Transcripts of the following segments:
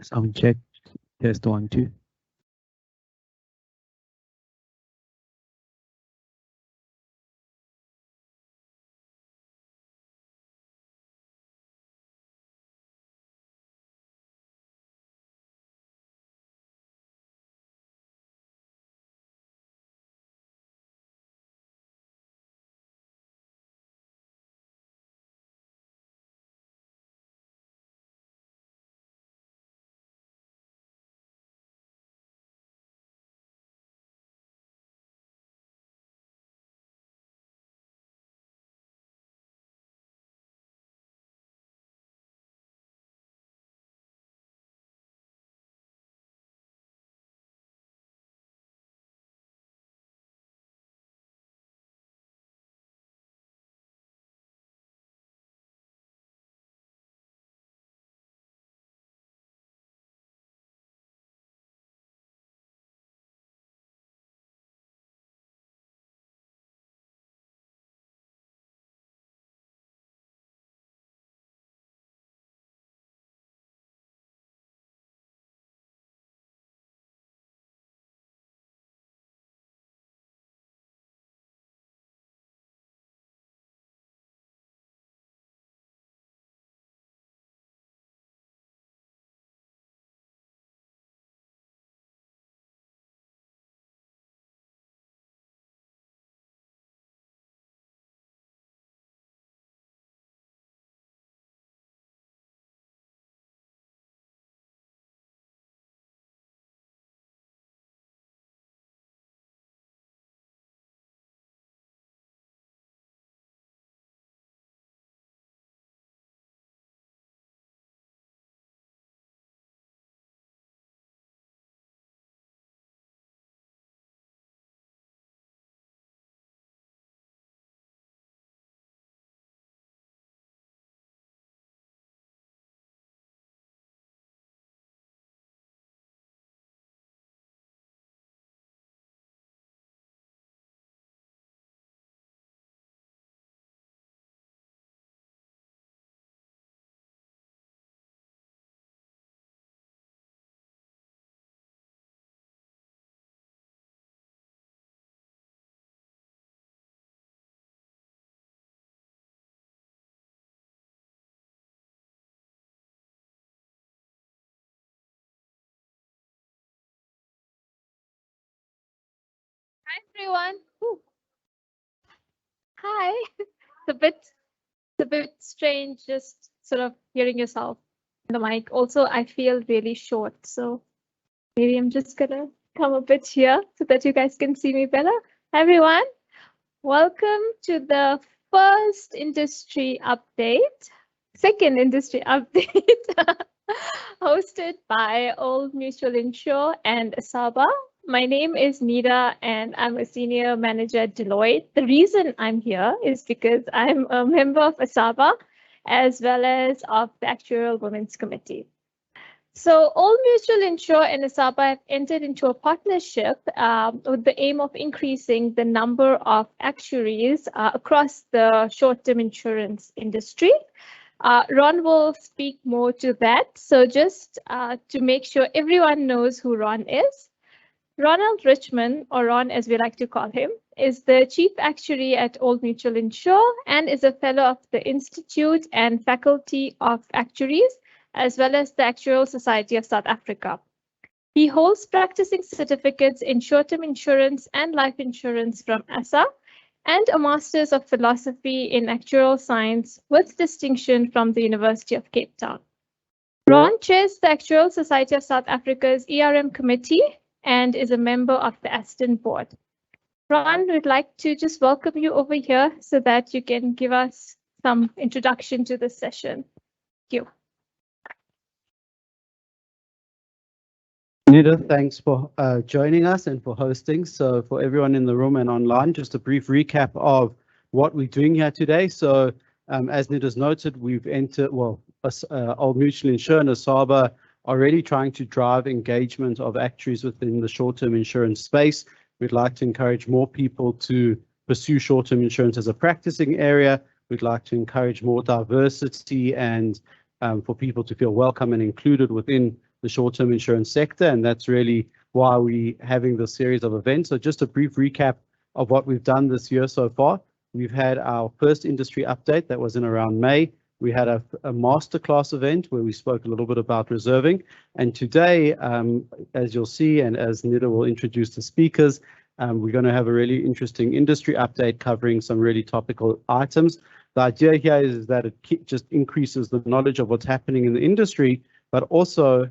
Sound check. Test 1, 2. Hi everyone. Ooh. Hi. It's a bit strange just sort of hearing yourself in the mic. Also, I feel really short, so maybe I'm just gonna come a bit here so that you guys can see me better. Hi everyone. Welcome to the first industry update, second industry update, hosted by Old Mutual Insure and ASABA. My name is Nida and I'm a senior manager at Deloitte. The reason I'm here is because I'm a member of ASABA as well as of the Actuarial Women's Committee. So Old Mutual Insure and ASABA have entered into a partnership with the aim of increasing the number of actuaries across the short-term insurance industry. Ron will speak more to that. So just to make sure everyone knows who Ron is, Ronald Richmond, or Ron as we like to call him, is the Chief Actuary at Old Mutual Insure and is a fellow of the Institute and Faculty of Actuaries, as well as the Actuarial Society of South Africa. He holds practicing certificates in short-term insurance and life insurance from ASSA and a Master's of Philosophy in Actuarial Science with distinction from the University of Cape Town. Ron chairs the Actuarial Society of South Africa's ERM committee and is a member of the Aston board. Ron, we'd like to just welcome you over here so that you can give us some introduction to this session. Thank you. Nida, thanks for joining us and for hosting. So for everyone in the room and online, just a brief recap of what we're doing here today. So as Nida's noted, we've entered, Old Mutual Insure and ASABA are really trying to drive engagement of actuaries within the short-term insurance space. We'd like to encourage more people to pursue short-term insurance as a practicing area. We'd like to encourage more diversity and for people to feel welcome and included within the short-term insurance sector, and that's really why we're having this series of events. So just a brief recap of what we've done this year so far. We've had our first industry update that was in around May. We had a masterclass event where we spoke a little bit about reserving. And today, as you'll see, and as Nida will introduce the speakers, we're going to have a really interesting industry update covering some really topical items. The idea here is that it just increases the knowledge of what's happening in the industry, but also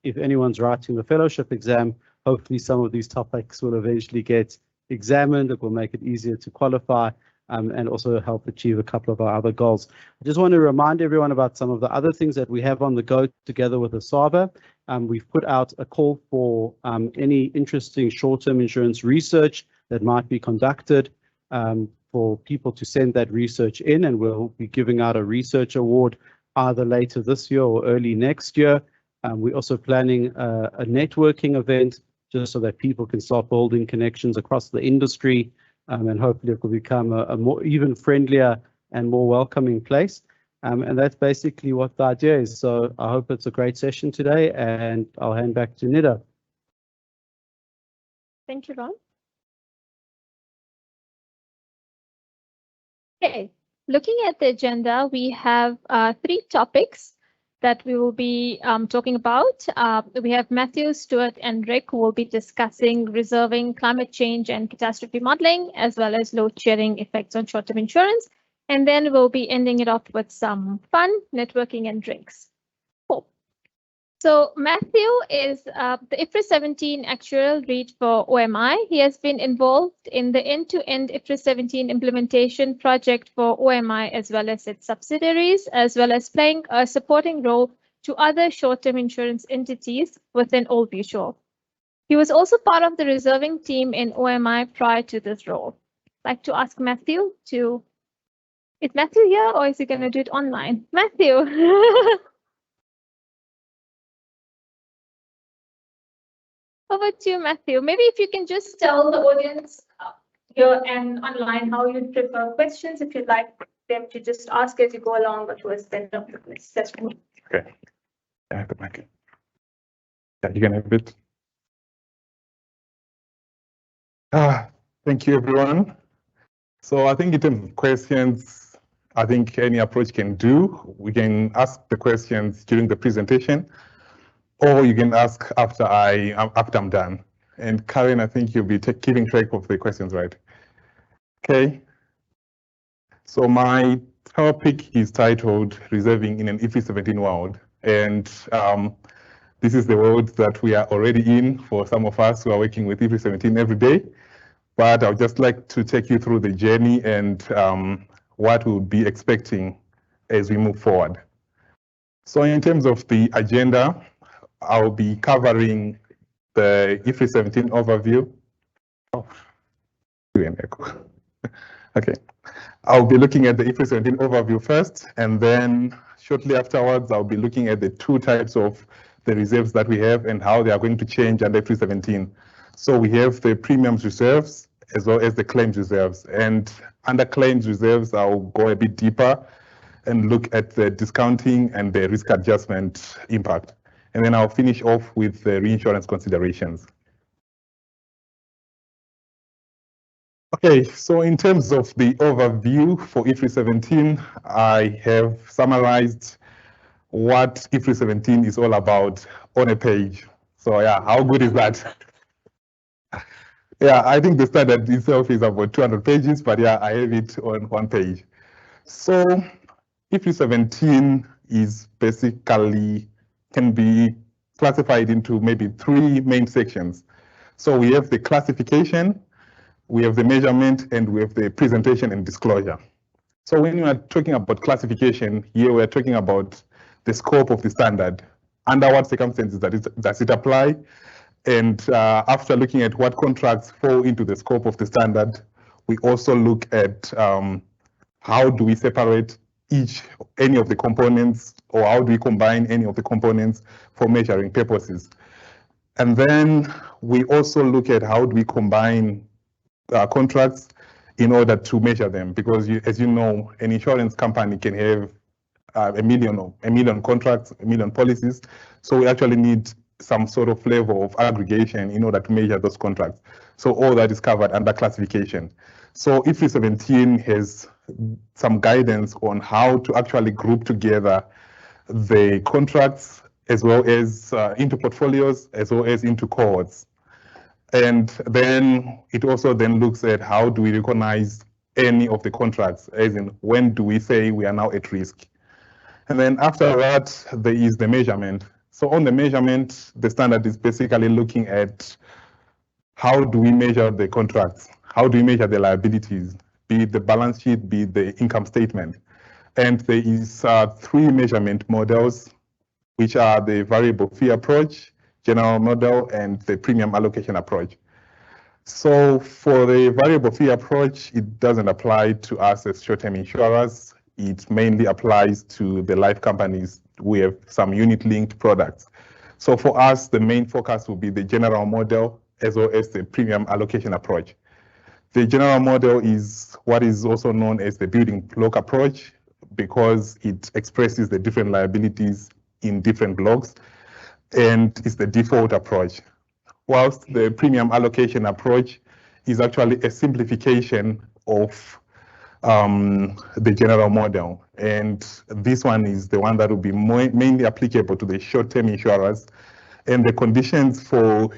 if anyone's writing the fellowship exam, hopefully some of these topics will eventually get examined. It will make it easier to qualify and also help achieve a couple of our other goals. I just want to remind everyone about some of the other things that we have on the go together with ASABA. We've put out a call for any interesting short-term insurance research that might be conducted for people to send that research in, and we'll be giving out a research award either later this year or early next year. We're also planning a networking event just so that people can start building connections across the industry, and hopefully it will become a more even friendlier and more welcoming place. And that's basically what the idea is. So I hope it's a great session today, and I'll hand back to Nida. Thank you, Ron. Okay, looking at the agenda, we have 3 topics that we will be talking about. We have Matthew, Stuart, and Rick who will be discussing reserving, climate change, and catastrophe modeling, as well as load shedding effects on short-term insurance. And then we'll be ending it off with some fun, networking, and drinks. Cool. So Matthew is the IFRS 17 actuarial lead for OMI. He has been involved in the end-to-end IFRS 17 implementation project for OMI as well as its subsidiaries, as well as playing a supporting role to other short-term insurance entities within Old Mutual. He was also part of the reserving team in OMI prior to this role. I'd like to ask Matthew to... Is Matthew here or is he going to do it online? Matthew! Over to you, Matthew. Maybe if you can just tell the audience here and online how you'd prefer questions, if you'd like them to just ask as you go along or towards the end of the session. Okay. I have the mic. Yeah, you can have it. Thank you, everyone. So I think in terms of questions, I think any approach can do. We can ask the questions during the presentation, or you can ask after I'm done. And Karen, I think you'll be keeping track of the questions, right? Okay. So my topic is titled Reserving in an IFRS 17 World. And this is the world that we are already in for some of us who are working with IFRS 17 every day. But I would just like to take you through the journey and what we'll be expecting as we move forward. So in terms of the agenda, I'll be covering the IFRS 17 overview. Oh, okay. I'll be looking at the IFRS 17 overview first, and then shortly afterwards, I'll be looking at the 2 types of the reserves that we have and how they are going to change under IFRS 17. So we have the premiums reserves as well as the claims reserves. And under claims reserves, I'll go a bit deeper and look at the discounting and the risk adjustment impact. And then I'll finish off with the reinsurance considerations. Okay, so in terms of the overview for IFRS 17, I have summarized what IFRS 17 is all about on a page. So yeah, how good is that? Yeah, I think the standard itself is about 200 pages, but yeah, I have it on 1 page. So IFRS 17 is basically can be classified into maybe 3 main sections. So we have the classification, we have the measurement, and we have the presentation and disclosure. So when we are talking about classification, here we are talking about the scope of the standard, under what circumstances does it apply, and after looking at what contracts fall into the scope of the standard, we also look at how do we separate any of the components, or how do we combine any of the components for measuring purposes. And then we also look at how do we combine contracts in order to measure them, because as you know, an insurance company can have a million contracts, a million policies. So we actually need some sort of level of aggregation in order to measure those contracts. So all that is covered under classification. So IFRS 17 has some guidance on how to actually group together the contracts as well as into portfolios as well as into cohorts. And then it also then looks at how do we recognize any of the contracts, as in when do we say we are now at risk. And then after that, there is the measurement. So on the measurement, the standard is basically looking at how do we measure the contracts? How do we measure the liabilities, be it the balance sheet, be it the income statement? And there is 3 measurement models, which are the variable fee approach, general model, and the premium allocation approach. So for the variable fee approach, it doesn't apply to us as short-term insurers. It mainly applies to the life companies who have some unit-linked products. So for us, the main focus will be the general model as well as the premium allocation approach. The general model is what is also known as the building block approach because it expresses the different liabilities in different blocks and is the default approach. Whilst the premium allocation approach is actually a simplification of the general model. And this one is the one that will be mainly applicable to the short-term insurers. And the conditions for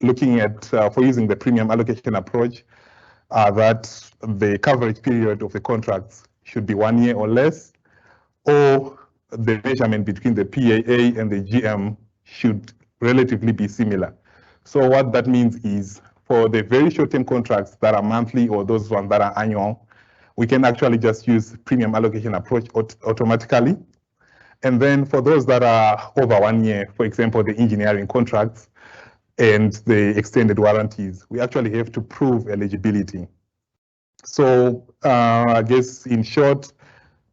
looking at, for using the premium allocation approach are that the coverage period of the contracts should be 1 year or less, or the measurement between the PAA and the GM should relatively be similar. So what that means is for the very short-term contracts that are monthly or those ones that are annual, we can actually just use premium allocation approach automatically. And then for those that are over 1 year, for example, the engineering contracts and the extended warranties, we actually have to prove eligibility. So I guess in short,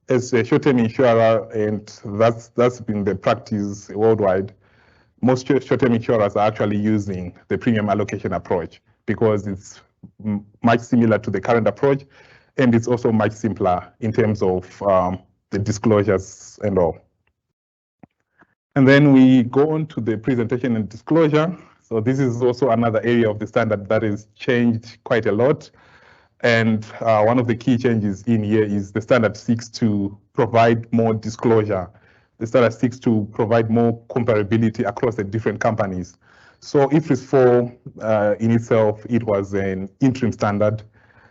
as a short-term insurer, and that's been the practice worldwide, most short-term insurers are actually using the premium allocation approach because it's much similar to the current approach, and it's also much simpler in terms of the disclosures and all. And then we go on to the presentation and disclosure. So this is also another area of the standard that has changed quite a lot. And one of the key changes in here is the standard seeks to provide more disclosure. The standard seeks to provide more comparability across the different companies. So IFRS 4 in itself, it was an interim standard.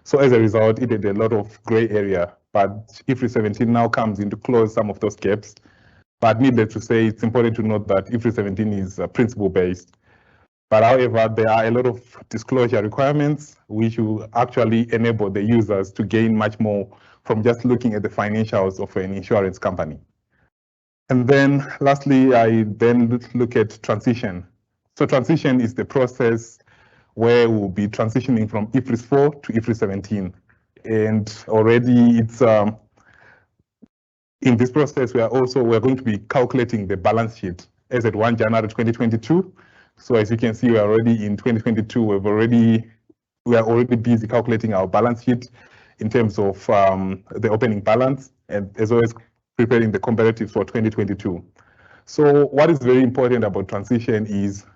So as a result, it had a lot of gray area, but IFRS 17 now comes in to close some of those gaps. But needless to say, it's important to note that IFRS 17 is principle-based. But however, there are a lot of disclosure requirements which will actually enable the users to gain much more from just looking at the financials of an insurance company. And then lastly, I then look at transition. So transition is the process where we'll be transitioning from IFRS 4 to IFRS 17. And already it's in this process, we are going to be calculating the balance sheet as at 1 January 2022. So as you can see, we're already in 2022. We are already busy calculating our balance sheet in terms of the opening balance, and as well as preparing the comparatives for 2022. So what is very important about transition is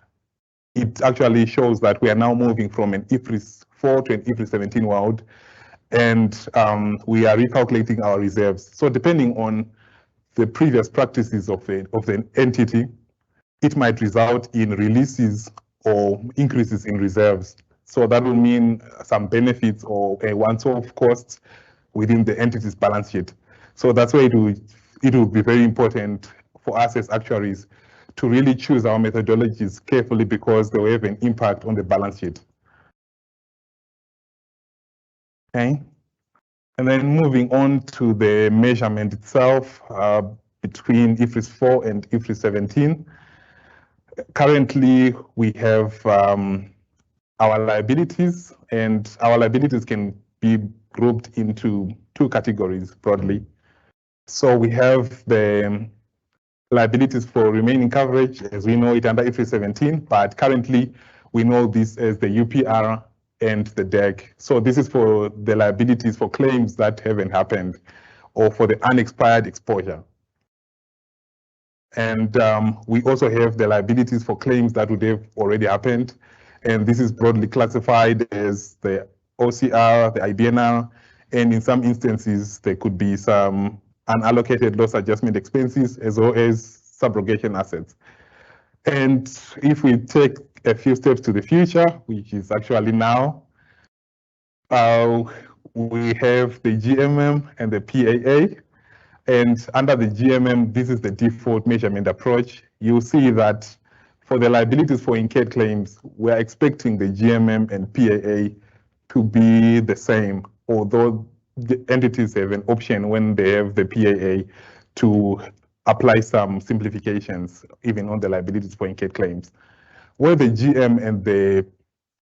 it actually shows that we are now moving from an IFRS 4 to an IFRS 17 world, and we are recalculating our reserves. So depending on the previous practices of the entity, it might result in releases or increases in reserves. So that will mean some benefits or a once-off costs within the entity's balance sheet. So that's why it will be very important for us as actuaries to really choose our methodologies carefully because they will have an impact on the balance sheet. Okay. And then moving on to the measurement itself between IFRS 4 and IFRS 17. Currently, we have our liabilities, and our liabilities can be grouped into 2 categories broadly. So we have the liabilities for remaining coverage, as we know it under IFRS 17, but currently we know this as the UPR and the DEC. So this is for the liabilities for claims that haven't happened, or for the unexpired exposure. And we also have the liabilities for claims that would have already happened. And this is broadly classified as the OCR, the IBNR, and in some instances, there could be some unallocated loss adjustment expenses as well as subrogation assets. And if we take a few steps to the future, which is actually now, we have the GMM and the PAA. And under the GMM, this is the default measurement approach. You'll see that for the liabilities for incurred claims, we're expecting the GMM and PAA to be the same, although the entities have an option when they have the PAA to apply some simplifications, even on the liabilities for incurred claims. Where the GM and the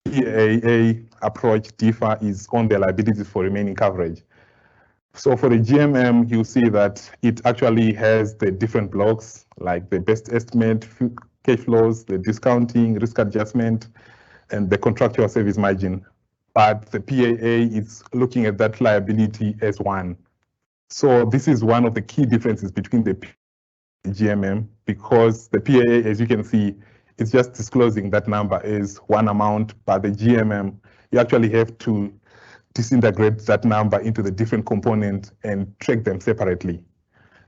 PAA approach differ is on the liabilities for remaining coverage. So for the GMM, you see that it actually has the different blocks, like the best estimate, cash flows, the discounting, risk adjustment, and the contractual service margin. But the PAA is looking at that liability as one. So this is one of the key differences between the GMM, because the PAA, as you can see, is just disclosing that number as one amount, but the GMM, you actually have to disintegrate that number into the different components and track them separately.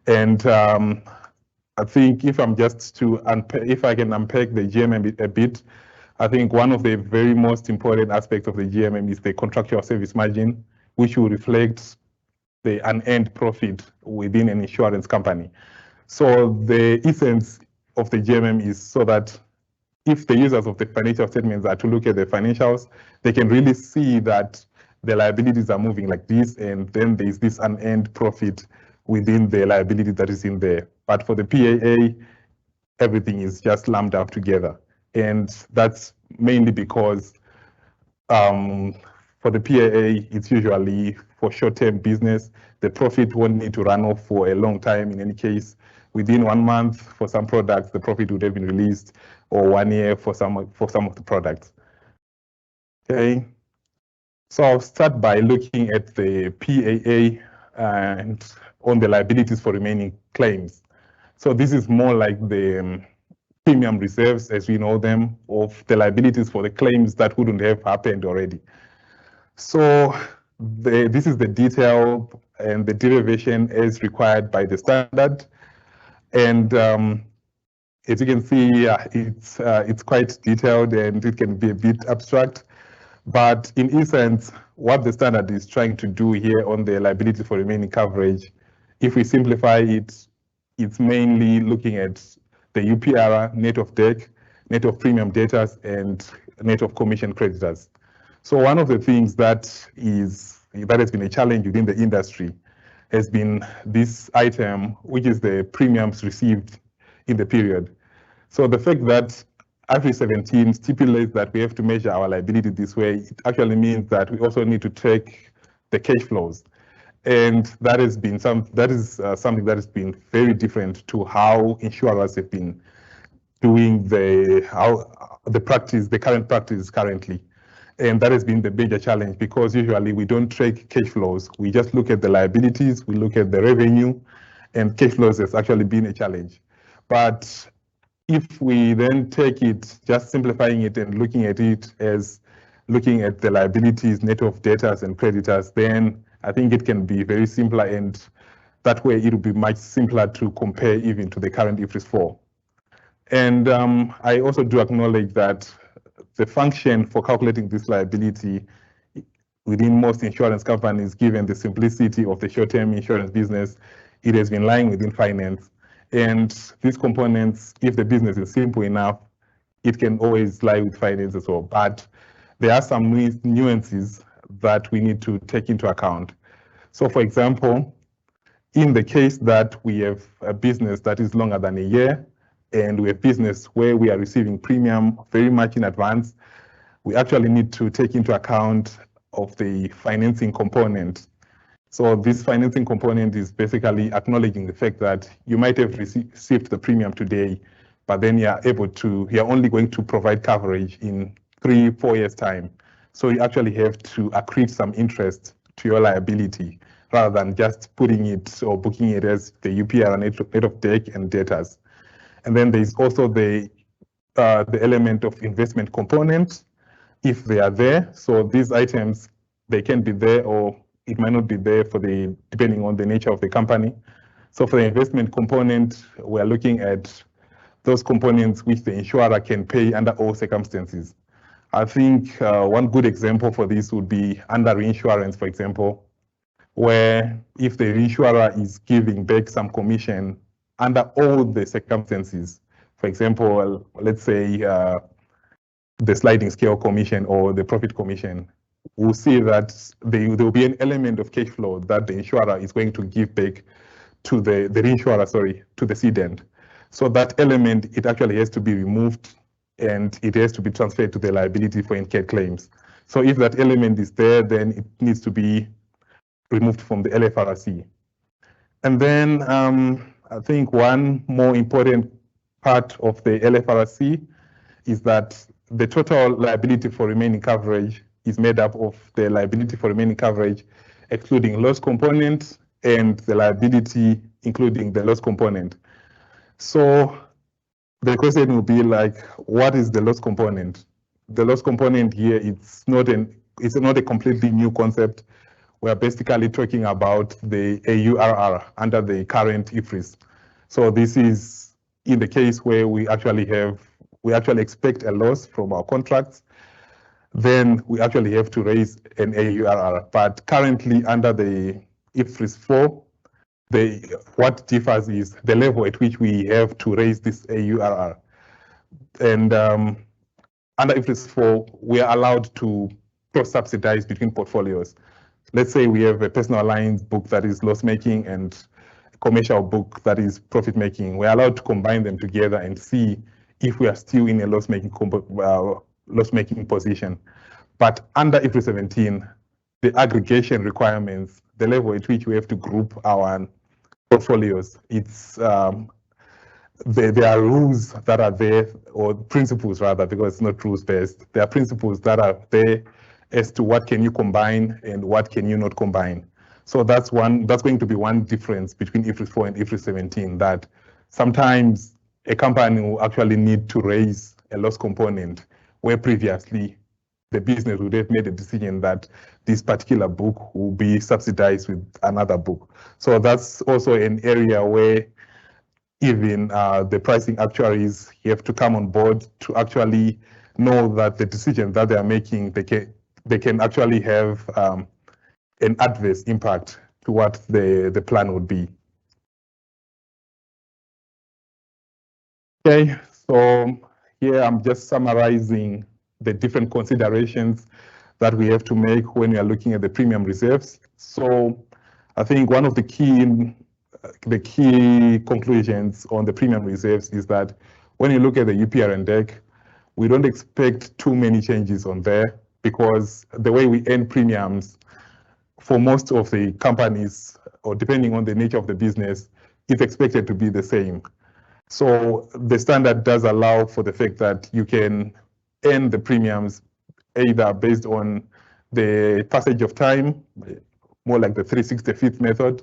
And I think if I'm just to if I can unpack the GMM a bit, I think one of the very most important aspects of the GMM is the contractual service margin, which will reflect the unearned profit within an insurance company. So the essence of the GMM is so that if the users of the financial statements are to look at the financials, they can really see that the liabilities are moving like this, and then there's this unearned profit within the liability that is in there. But for the PAA, everything is just lumped up together. And that's mainly because for the PAA, it's usually for short-term business. The profit won't need to run off for a long time. In any case, within 1 month, for some products, the profit would have been released, or 1 year for some of the products. Okay. So I'll start by looking at the PAA and on the liabilities for remaining claims. So this is more like the premium reserves, as we know them, of the liabilities for the claims that wouldn't have happened already. So this is the detail and the derivation as required by the standard. And as you can see, it's quite detailed and it can be a bit abstract. But in essence, what the standard is trying to do here on the liability for remaining coverage, if we simplify it, it's mainly looking at the UPR, net of DEC, net of premium debtors, and net of commission creditors. So one of the things that has been a challenge within the industry has been this item, which is the premiums received in the period. So the fact that IFRS 17 stipulates that we have to measure our liability this way, it actually means that we also need to track the cash flows. And that is something that has been very different to how insurers have been doing the current practice currently. And that has been the major challenge, because usually we don't track cash flows. We just look at the liabilities, we look at the revenue, and cash flows has actually been a challenge. But if we then take it, just simplifying it and looking at it as looking at the liabilities, net of debtors and creditors, then I think it can be very simpler, and that way it will be much simpler to compare even to the current IFRS 4. And I also do acknowledge that the function for calculating this liability within most insurance companies, given the simplicity of the short-term insurance business, it has been lying within finance. And these components, if the business is simple enough, it can always lie with finance as well. But there are some nuances that we need to take into account. So for example, in the case that we have a business that is longer than a year, and we have business where we are receiving premium very much in advance, we actually need to take into account of the financing component. So this financing component is basically acknowledging the fact that you might have received the premium today, but then you're only going to provide coverage in 3-4 years time. So you actually have to accrete some interest to your liability rather than just putting it or booking it as the UPR net of deck and debtors. And then there's also the element of investment component, if they are there. So these items, they can be there or it might not be there depending on the nature of the company. So for the investment component, we're looking at those components which the insurer can pay under all circumstances. I think one good example for this would be under reinsurance, for example, where if the reinsurer is giving back some commission under all the circumstances, for example, let's say the sliding scale commission or the profit commission, we'll see that there will be an element of cash flow that the insurer is going to give back to the reinsurer, to the cedent. So that element, it actually has to be removed and it has to be transferred to the liability for incurred claims. So if that element is there, then it needs to be removed from the LFRC. And then I think one more important part of the LFRC is that the total liability for remaining coverage is made up of the liability for remaining coverage, excluding loss component, and the liability including the loss component. So the question will be like, what is the loss component? The loss component here, it's not a completely new concept. We're basically talking about the AURR under the current IFRS. So this is in the case where we actually expect a loss from our contracts, then we actually have to raise an AURR. But currently under the IFRS 4, what differs is the level at which we have to raise this AURR. And under IFRS 4, we are allowed to cross-subsidize between portfolios. Let's say we have a personal lines book that is loss-making and a commercial book that is profit-making. We're allowed to combine them together and see if we are still in a loss-making position. But under IFRS 17, the aggregation requirements, the level at which we have to group our portfolios, there are rules that are there, or principles rather, because it's not rules-based. There are principles that are there as to what can you combine and what can you not combine. So that's going to be one difference between IFRS 4 and IFRS 17, that sometimes a company will actually need to raise a loss component where previously the business would have made a decision that this particular book will be subsidized with another book. So that's also an area where even the pricing actuaries have to come on board to actually know that the decisions that they are making, they can actually have an adverse impact to what the plan would be. Okay, so here I'm just summarizing the different considerations that we have to make when we are looking at the premium reserves. So I think one of the key conclusions on the premium reserves is that when you look at the UPR and DEC, we don't expect too many changes on there, because the way we earn premiums for most of the companies, or depending on the nature of the business, is expected to be the same. So the standard does allow for the fact that you can earn the premiums either based on the passage of time, more like the 365th method,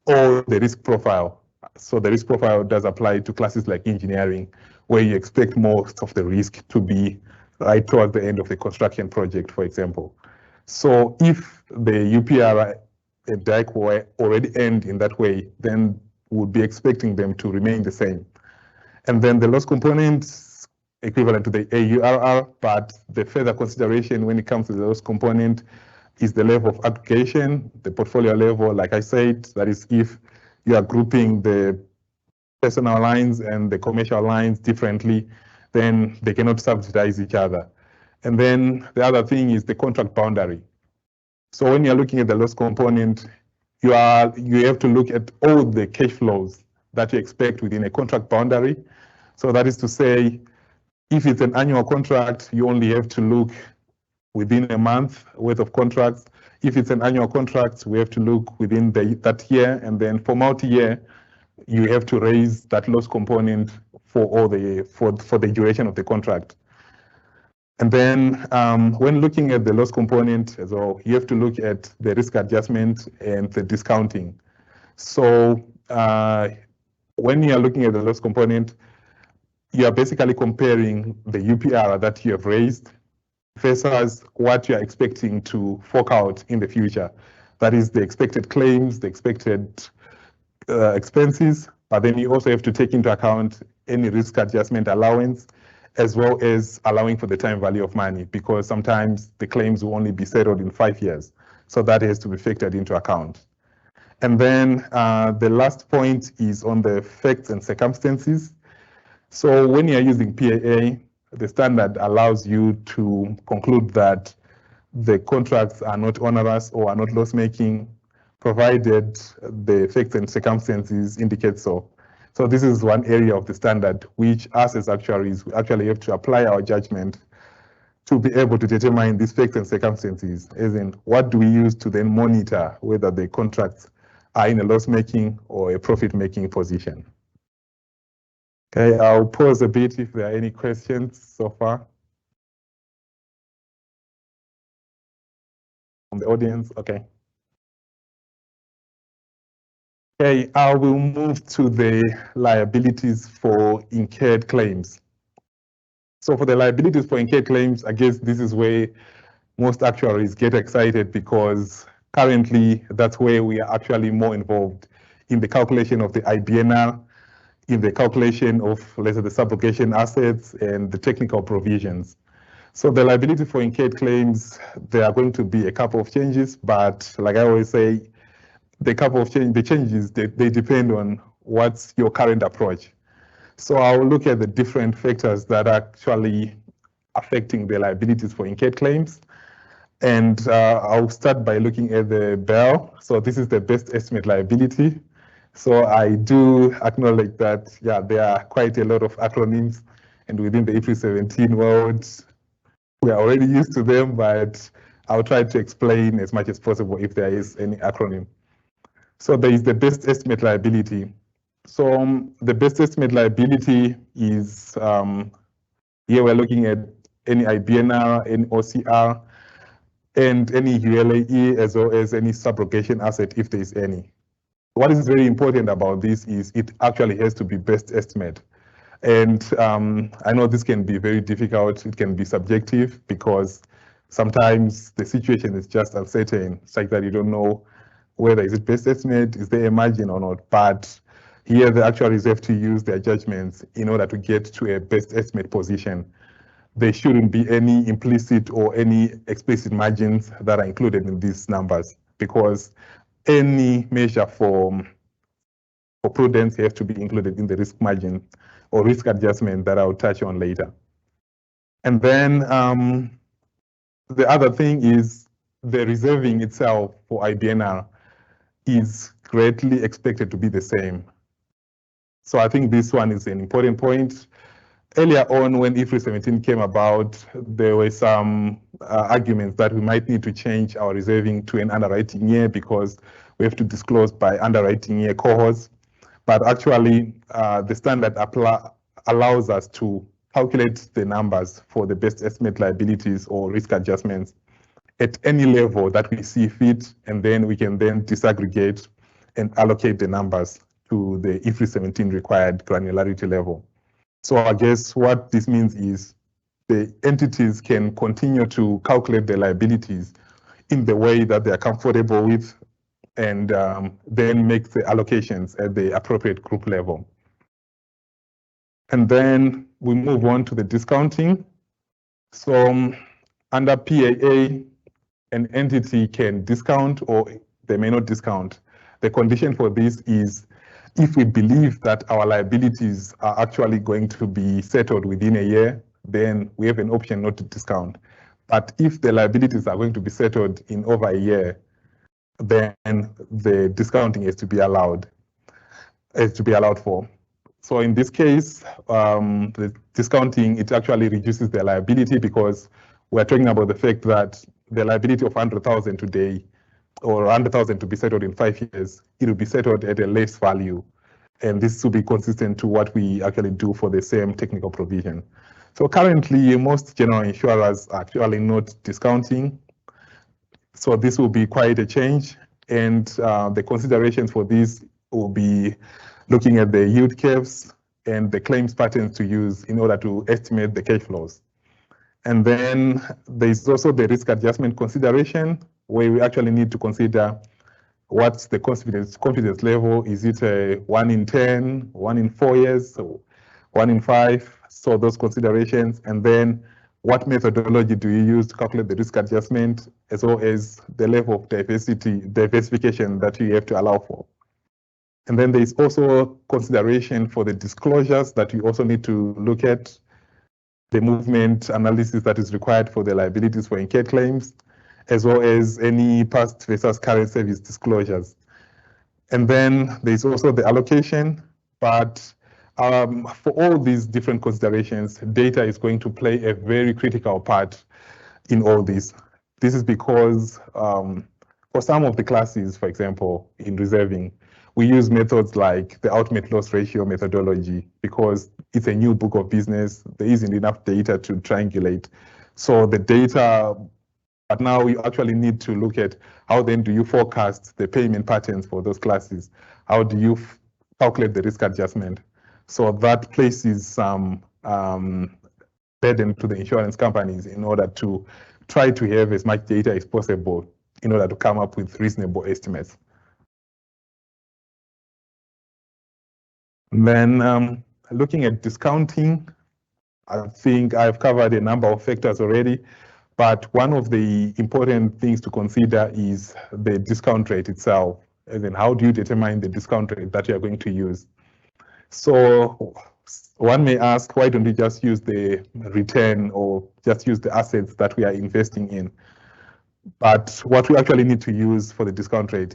or the risk profile. So the risk profile does apply to classes like engineering, where you expect most of the risk to be right towards the end of the construction project, for example. So if the UPR and DIC were already earned in that way, then we'll be expecting them to remain the same. And then the loss components equivalent to the AURR, but the further consideration when it comes to the loss component is the level of aggregation, the portfolio level. Like I said, that is if you are grouping the personal lines and the commercial lines differently, then they cannot subsidize each other. And then the other thing is the contract boundary. So when you're looking at the loss component, you have to look at all the cash flows that you expect within a contract boundary. So that is to say, if it's an annual contract, you only have to look within a month worth of contracts. If it's an annual contract, we have to look within that year, and then for multi-year, you have to raise that loss component for the duration of the contract. And then when looking at the loss component as well, you have to look at the risk adjustment and the discounting. So when you are looking at the loss component, you are basically comparing the UPR that you have raised versus what you are expecting to fork out in the future. That is the expected claims, the expected expenses, but then you also have to take into account any risk adjustment allowance, as well as allowing for the time value of money, because sometimes the claims will only be settled in 5 years. So that has to be factored into account. And then the last point is on the facts and circumstances. So when you're using PAA, the standard allows you to conclude that the contracts are not onerous or are not loss-making, provided the facts and circumstances indicate so. So this is one area of the standard which us as actuaries, we actually have to apply our judgment to be able to determine these facts and circumstances, as in what do we use to then monitor whether the contracts are in a loss-making or a profit-making position. Okay, I'll pause a bit if there are any questions so far from the audience. Okay. Okay, I will move to the liabilities for incurred claims. So for the liabilities for incurred claims, I guess this is where most actuaries get excited, because currently that's where we are actually more involved in the calculation of the IBNR, in the calculation of, let's say, the subrogation assets and the technical provisions. So the liability for incurred claims, there are going to be a couple of changes, but like I always say, the changes, they depend on what's your current approach. So I'll look at the different factors that are actually affecting the liabilities for incurred claims. And I'll start by looking at the BEL. So this is the best estimate liability. So I do acknowledge that, yeah, there are quite a lot of acronyms, and within the IFRS 17 world, we are already used to them, but I'll try to explain as much as possible if there is any acronym. So there is the best estimate liability. So the best estimate liability is, here we're looking at any IBNR, any OCR, and any ULAE, as well as any subrogation asset, if there is any. What is very important about this is it actually has to be best estimate. And I know this can be very difficult, it can be subjective, because sometimes the situation is just uncertain, such that you don't know whether is it best estimate, is there a margin or not. But here the actuaries have to use their judgments in order to get to a best estimate position. There shouldn't be any implicit or any explicit margins that are included in these numbers, because any measure for prudence have to be included in the risk margin or risk adjustment that I'll touch on later. And then the other thing is the reserving itself for IBNR is greatly expected to be the same. So I think this one is an important point. Earlier on, when IFRS 17 came about, there were some arguments that we might need to change our reserving to an underwriting year, because we have to disclose by underwriting year cohorts. But actually, the standard allows us to calculate the numbers for the best estimate liabilities or risk adjustments at any level that we see fit, and then we can then disaggregate and allocate the numbers to the IFRS 17 required granularity level. So I guess what this means is the entities can continue to calculate their liabilities in the way that they are comfortable with, and then make the allocations at the appropriate group level. And then we move on to the discounting. So under PAA, an entity can discount or they may not discount. The condition for this is if we believe that our liabilities are actually going to be settled within a year, then we have an option not to discount. But if the liabilities are going to be settled in over a year, then the discounting is to be allowed for. So in this case, the discounting, it actually reduces the liability, because we're talking about the fact that the liability of 100,000 today, or 100,000 to be settled in 5 years, it will be settled at a less value. And this will be consistent to what we actually do for the same technical provision. So currently, most general insurers are actually not discounting. So this will be quite a change. And the considerations for this will be looking at the yield curves and the claims patterns to use in order to estimate the cash flows. And then there's also the risk adjustment consideration, where we actually need to consider what's the confidence level. Is it a 1 in 10, 1 in 4 years, so 1 in 5? So those considerations. And then what methodology do you use to calculate the risk adjustment, as well as the level of diversification that you have to allow for. And then there's also consideration for the disclosures that you also need to look at, the movement analysis that is required for the liabilities for incurred claims, as well as any past versus current service disclosures. And then there's also the allocation, but for all these different considerations, data is going to play a very critical part in all this. This is because for some of the classes, for example, in reserving, we use methods like the ultimate loss ratio methodology because it's a new book of business. There isn't enough data to triangulate. So the data, but now you actually need to look at how then do you forecast the payment patterns for those classes? How do you calculate the risk adjustment? So that places some burden to the insurance companies in order to try to have as much data as possible in order to come up with reasonable estimates. And then looking at discounting, I think I've covered a number of factors already, but one of the important things to consider is the discount rate itself, as in how do you determine the discount rate that you're going to use. So one may ask, why don't we just use the return or just use the assets that we are investing in? But what we actually need to use for the discount rate,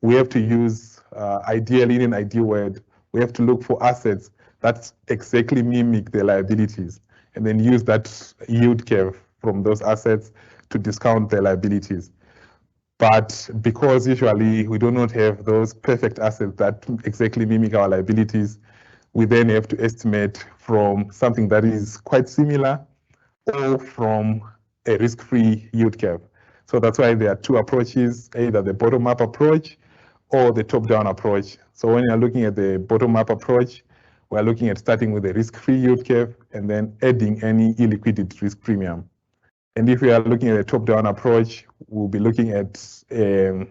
we have to use, ideally in an ideal world, we have to look for assets that exactly mimic the liabilities and then use that yield curve from those assets to discount the liabilities. But because usually we do not have those perfect assets that exactly mimic our liabilities, we then have to estimate from something that is quite similar or from a risk-free yield curve. So that's why there are two approaches, either the bottom-up approach or the top-down approach. So when you're looking at the bottom-up approach, we're looking at starting with the risk-free yield curve and then adding any illiquidity risk premium. And if we are looking at a top-down approach, we'll be looking at a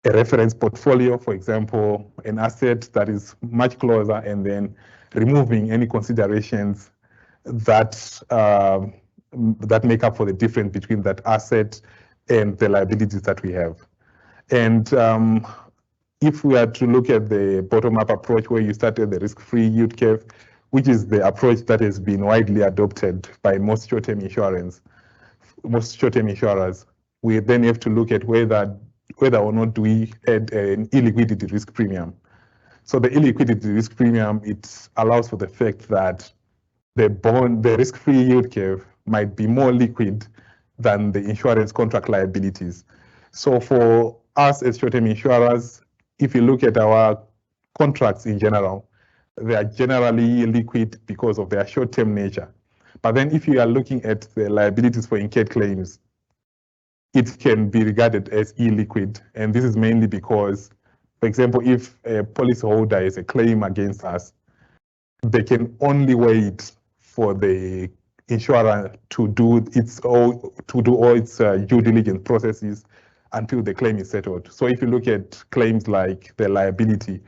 reference portfolio, for example, an asset that is much closer, and then removing any considerations that that make up for the difference between that asset and the liabilities that we have. And if we are to look at the bottom-up approach where you start at the risk-free yield curve, which is the approach that has been widely adopted by most short-term insurers, we then have to look at whether or not do we add an illiquidity risk premium. So the illiquidity risk premium, it allows for the fact that the risk-free yield curve might be more liquid than the insurance contract liabilities. So for us as short-term insurers, if you look at our contracts in general, they are generally liquid because of their short-term nature. But then if you are looking at the liabilities for incurred claims, it can be regarded as illiquid. And this is mainly because, for example, if a policyholder has a claim against us, they can only wait for the insurer to do all its due diligence processes until the claim is settled. So if you look at claims like the liability,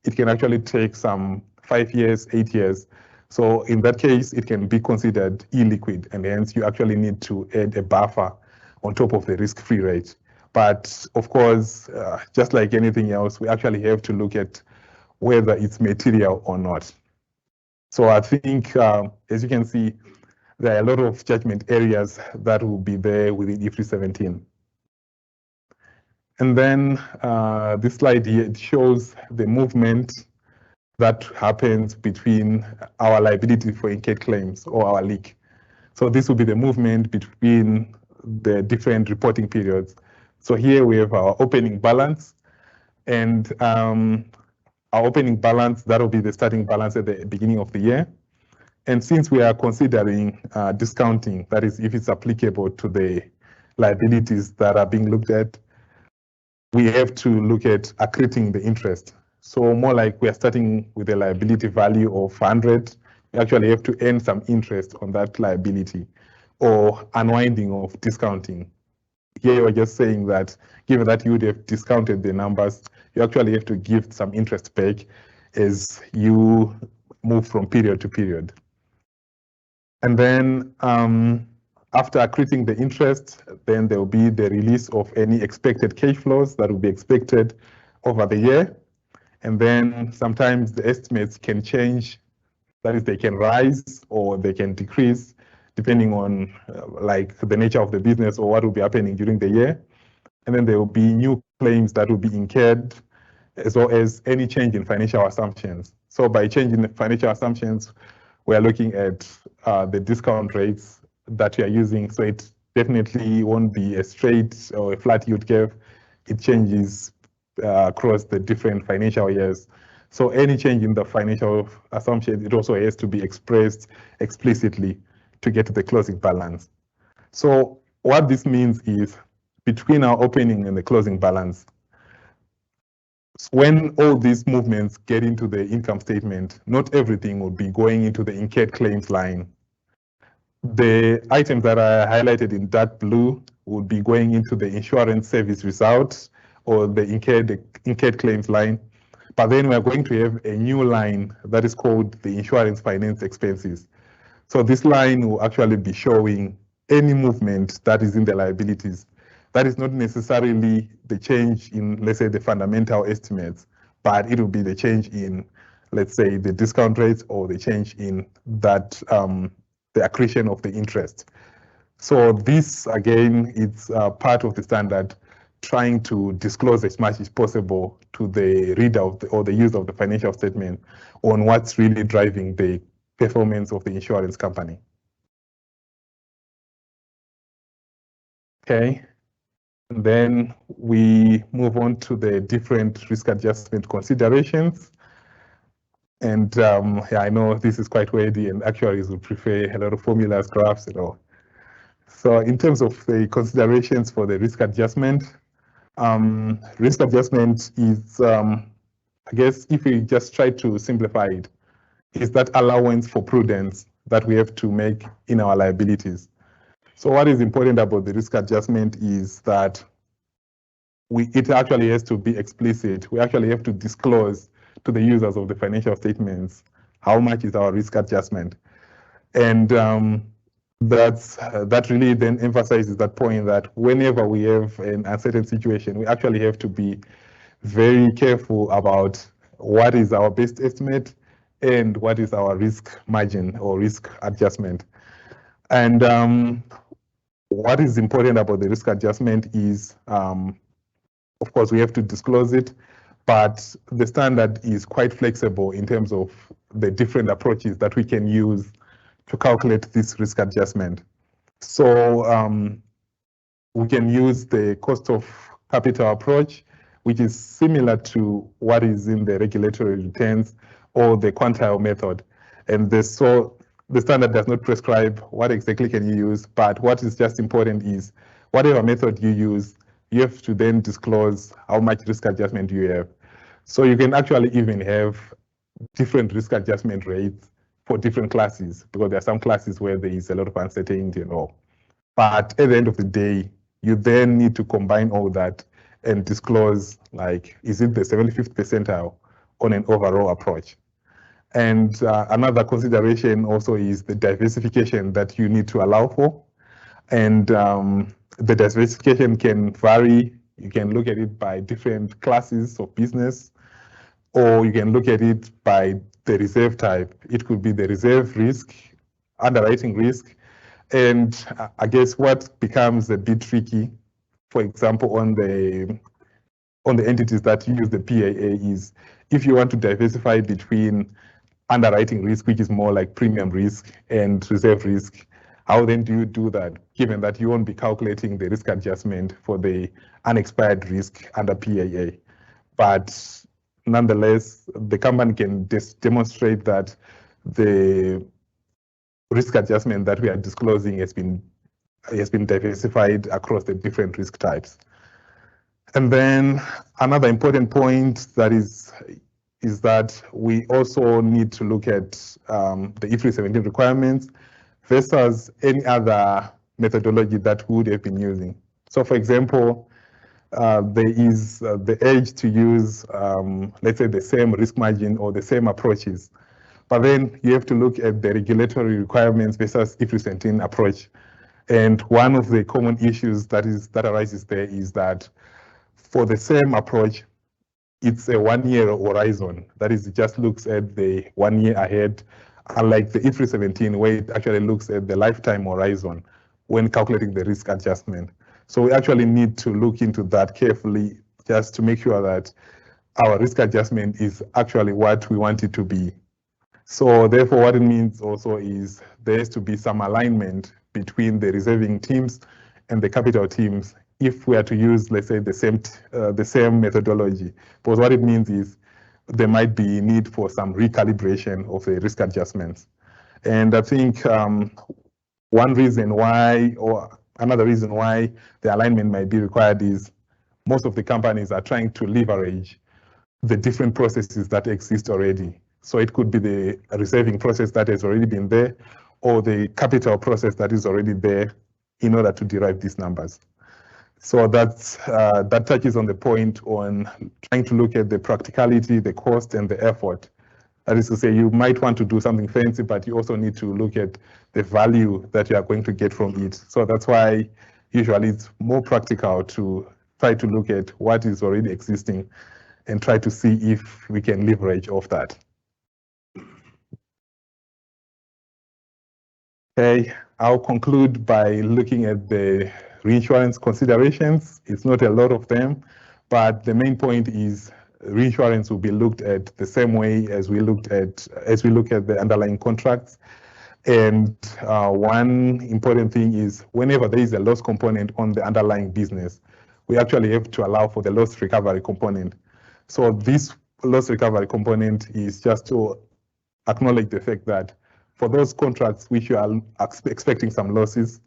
it can actually take some 5 years, 8 years. So in that case, it can be considered illiquid, and hence you actually need to add a buffer on top of the risk-free rate. But of course, just like anything else, we actually have to look at whether it's material or not. So I think, as you can see, there are a lot of judgment areas that will be there within IFRS 17. And then this slide here, it shows the movement that happens between our liability for incurred claims, or our leak. So this will be the movement between the different reporting periods. So here we have our opening balance, and our opening balance, that will be the starting balance at the beginning of the year. And since we are considering discounting, that is, if it's applicable to the liabilities that are being looked at, we have to look at accreting the interest. So more like we are starting with a liability value of 100, we actually have to earn some interest on that liability, or unwinding of discounting. Here we're just saying that given that you would have discounted the numbers, you actually have to give some interest back as you move from period to period. And then after accreting the interest, then there will be the release of any expected cash flows that will be expected over the year. And then sometimes the estimates can change. That is, they can rise or they can decrease depending on like the nature of the business or what will be happening during the year. And then there will be new claims that will be incurred, as well as any change in financial assumptions. So by changing the financial assumptions, we are looking at the discount rates that we are using. So it definitely won't be a straight or a flat yield curve. It changes across the different financial years. So any change in the financial assumptions, it also has to be expressed explicitly to get to the closing balance. So what this means is between our opening and the closing balance, when all these movements get into the income statement, not everything will be going into the incurred claims line. The items that are highlighted in dark blue would be going into the insurance service result or the incurred claims line. But then we're going to have a new line that is called the insurance finance expenses. So this line will actually be showing any movement that is in the liabilities. That is not necessarily the change in, let's say, the fundamental estimates, but it will be the change in, let's say, the discount rates or the change in that, the accretion of the interest. So this, again, it's part of the standard, trying to disclose as much as possible to the reader or the user of the financial statement on what's really driving the performance of the insurance company. Okay, and then we move on to the different risk adjustment considerations. And yeah, I know this is quite wordy, and actuaries would prefer a lot of formulas, graphs, and all. So in terms of the considerations for the risk adjustment is, I guess, if we just try to simplify it, is that allowance for prudence that we have to make in our liabilities. So what is important about the risk adjustment is that it actually has to be explicit. We actually have to disclose to the users of the financial statements how much is our risk adjustment. And that really then emphasizes that point that whenever we have an uncertain situation, we actually have to be very careful about what is our best estimate and what is our risk margin or risk adjustment. And what is important about the risk adjustment is, of course, we have to disclose it, but the standard is quite flexible in terms of the different approaches that we can use to calculate this risk adjustment. So we can use the cost of capital approach, which is similar to what is in the regulatory returns, or the quantile method. And so the standard does not prescribe what exactly can you use, but what is just important is whatever method you use, you have to then disclose how much risk adjustment you have. So you can actually even have different risk adjustment rates for different classes, because there are some classes where there is a lot of uncertainty and all. But at the end of the day, you then need to combine all that and disclose, like, is it the 75th percentile on an overall approach? And another consideration also is the diversification that you need to allow for. And the diversification can vary. You can look at it by different classes of business, or you can look at it by the reserve type. It could be the reserve risk, underwriting risk. And I guess what becomes a bit tricky, for example, on the entities that use the PAA is if you want to diversify between underwriting risk, which is more like premium risk, and reserve risk, how then do you do that, given that you won't be calculating the risk adjustment for the unexpired risk under PAA? But nonetheless, the company can demonstrate that the risk adjustment that we are disclosing has been diversified across the different risk types. And then another important point that is that we also need to look at the IFRS 17 requirements versus any other methodology that we would have been using. So for example, there is the urge to use, let's say, the same risk margin or the same approaches. But then you have to look at the regulatory requirements versus IFRS 17 approach. And one of the common issues that arises there is that for the same approach, it's a 1 year horizon. That is, it just looks at the 1 year ahead, unlike the IFRS 17, where it actually looks at the lifetime horizon when calculating the risk adjustment. So we actually need to look into that carefully just to make sure that our risk adjustment is actually what we want it to be. So therefore, what it means also is there has to be some alignment between the reserving teams and the capital teams if we are to use, let's say, the same methodology. Because what it means is there might be need for some recalibration of the risk adjustments. And I think one reason why, or another reason why the alignment might be required is most of the companies are trying to leverage the different processes that exist already. So it could be the reserving process that has already been there, or the capital process that is already there in order to derive these numbers. So that touches on the point on trying to look at the practicality, the cost, and the effort. That is to say, you might want to do something fancy, but you also need to look at the value that you are going to get from it. So that's why usually it's more practical to try to look at what is already existing and try to see if we can leverage off that. Okay, I'll conclude by looking at the reinsurance considerations. It's not a lot of them, but the main point is reinsurance will be looked at the same way as we look at the underlying contracts. And one important thing is whenever there is a loss component on the underlying business, we actually have to allow for the loss recovery component. So this loss recovery component is just to acknowledge the fact that for those contracts which you are expecting some losses,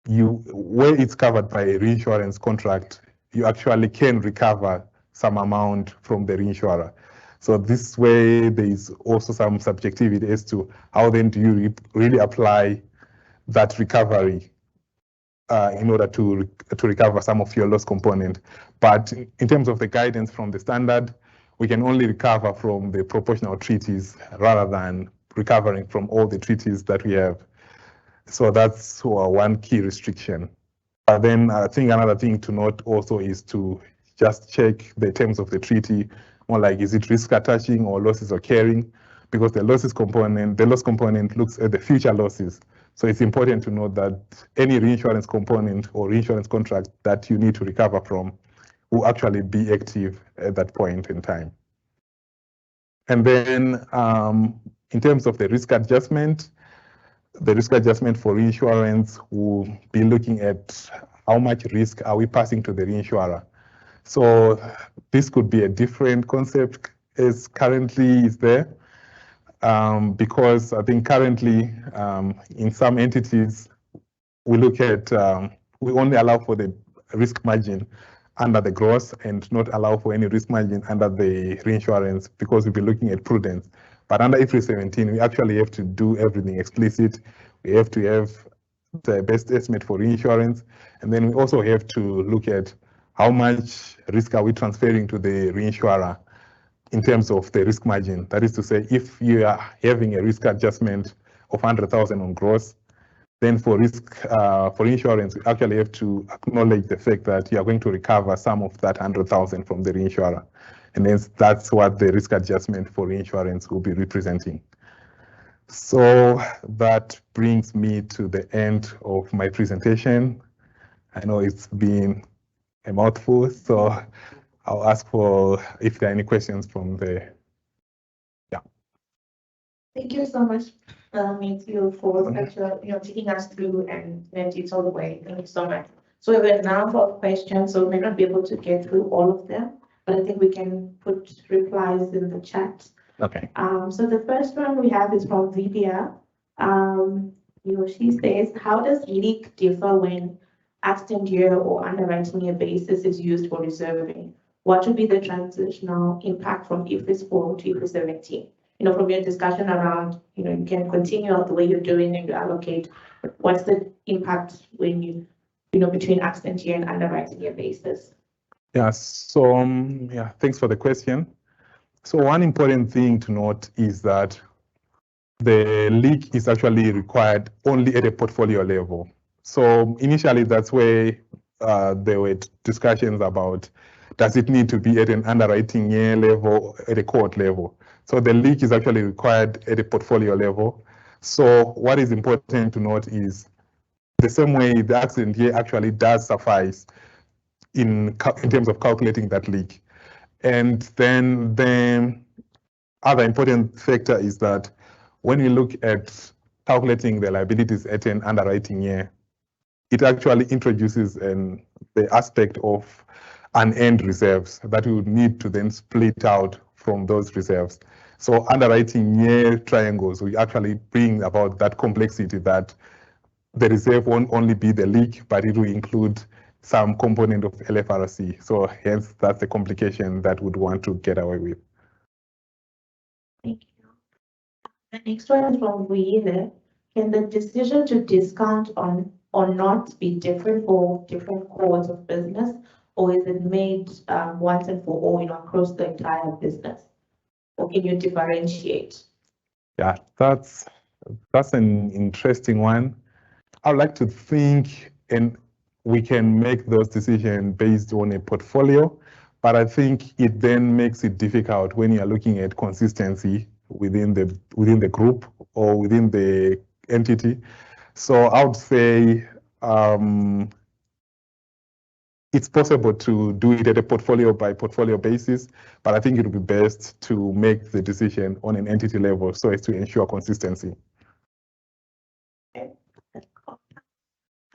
where it's covered by a reinsurance contract, you actually can recover some amount from the reinsurer. So this way, there is also some subjectivity as to how then do you really apply that recovery in order to recover some of your loss component. But in terms of the guidance from the standard, we can only recover from the proportional treaties rather than recovering from all the treaties that we have. So that's one key restriction. But then I think another thing to note also is to just check the terms of the treaty, more like is it risk attaching or losses occurring, because the loss component looks at the future losses. So it's important to note that any reinsurance component or reinsurance contract that you need to recover from will actually be active at that point in time. And then in terms of the risk adjustment for reinsurance will be looking at how much risk are we passing to the reinsurer. So this could be a different concept as currently is there, because I think currently in some entities we look at we only allow for the risk margin under the gross and not allow for any risk margin under the reinsurance because we'll be looking at prudence. But under IFRS 17, we actually have to do everything explicit. We have to have the best estimate for reinsurance, and then we also have to look at how much risk are we transferring to the reinsurer in terms of the risk margin. That is to say, if you are having a risk adjustment of 100,000 on gross, then for insurance, we actually have to acknowledge the fact that you are going to recover some of that 100,000 from the reinsurer. And then that's what the risk adjustment for reinsurance will be representing. So that brings me to the end of my presentation. I know it's been a mouthful, so I'll ask for if there are any questions from the, yeah. Thank you so much, Matthew, for actually, taking us through and it all the way. Thank you so much. So we have a number of questions, so we may not be able to get through all of them, but I think we can put replies in the chat. Okay. So the first one we have is from Vidya. Yoshi says, how does leak differ when accident year or underwriting year basis is used for reserving? What would be the transitional impact from IFRS 4 to IFRS 17? From your discussion around, you can continue the way you're doing and you allocate. What's the impact when between accident year and underwriting year basis? Yeah, so thanks for the question. So one important thing to note is that the leak is actually required only at a portfolio level. So initially, that's where there were discussions about, does it need to be at an underwriting year level, at a cohort level? So the leak is actually required at a portfolio level. So what is important to note is the same way the accident year actually does suffice in terms of calculating that leak. And then the other important factor is that when we look at calculating the liabilities at an underwriting year, it actually introduces the aspect of unearned reserves that we would need to then split out from those reserves. So underwriting year triangles will actually bring about that complexity that the reserve won't only be the leak, but it will include some component of LFRC. So hence, that's the complication that we'd want to get away with. Thank you. The next one is from Wheeler. Can the decision to discount on or not be different for different cohorts of business, or is it made once and for all, across the entire business? Or can you differentiate? Yeah, that's an interesting one. I'd like to think, and we can make those decisions based on a portfolio, but I think it then makes it difficult when you're looking at consistency within the group or within the entity. So I would say it's possible to do it at a portfolio by portfolio basis, but I think it would be best to make the decision on an entity level so as to ensure consistency.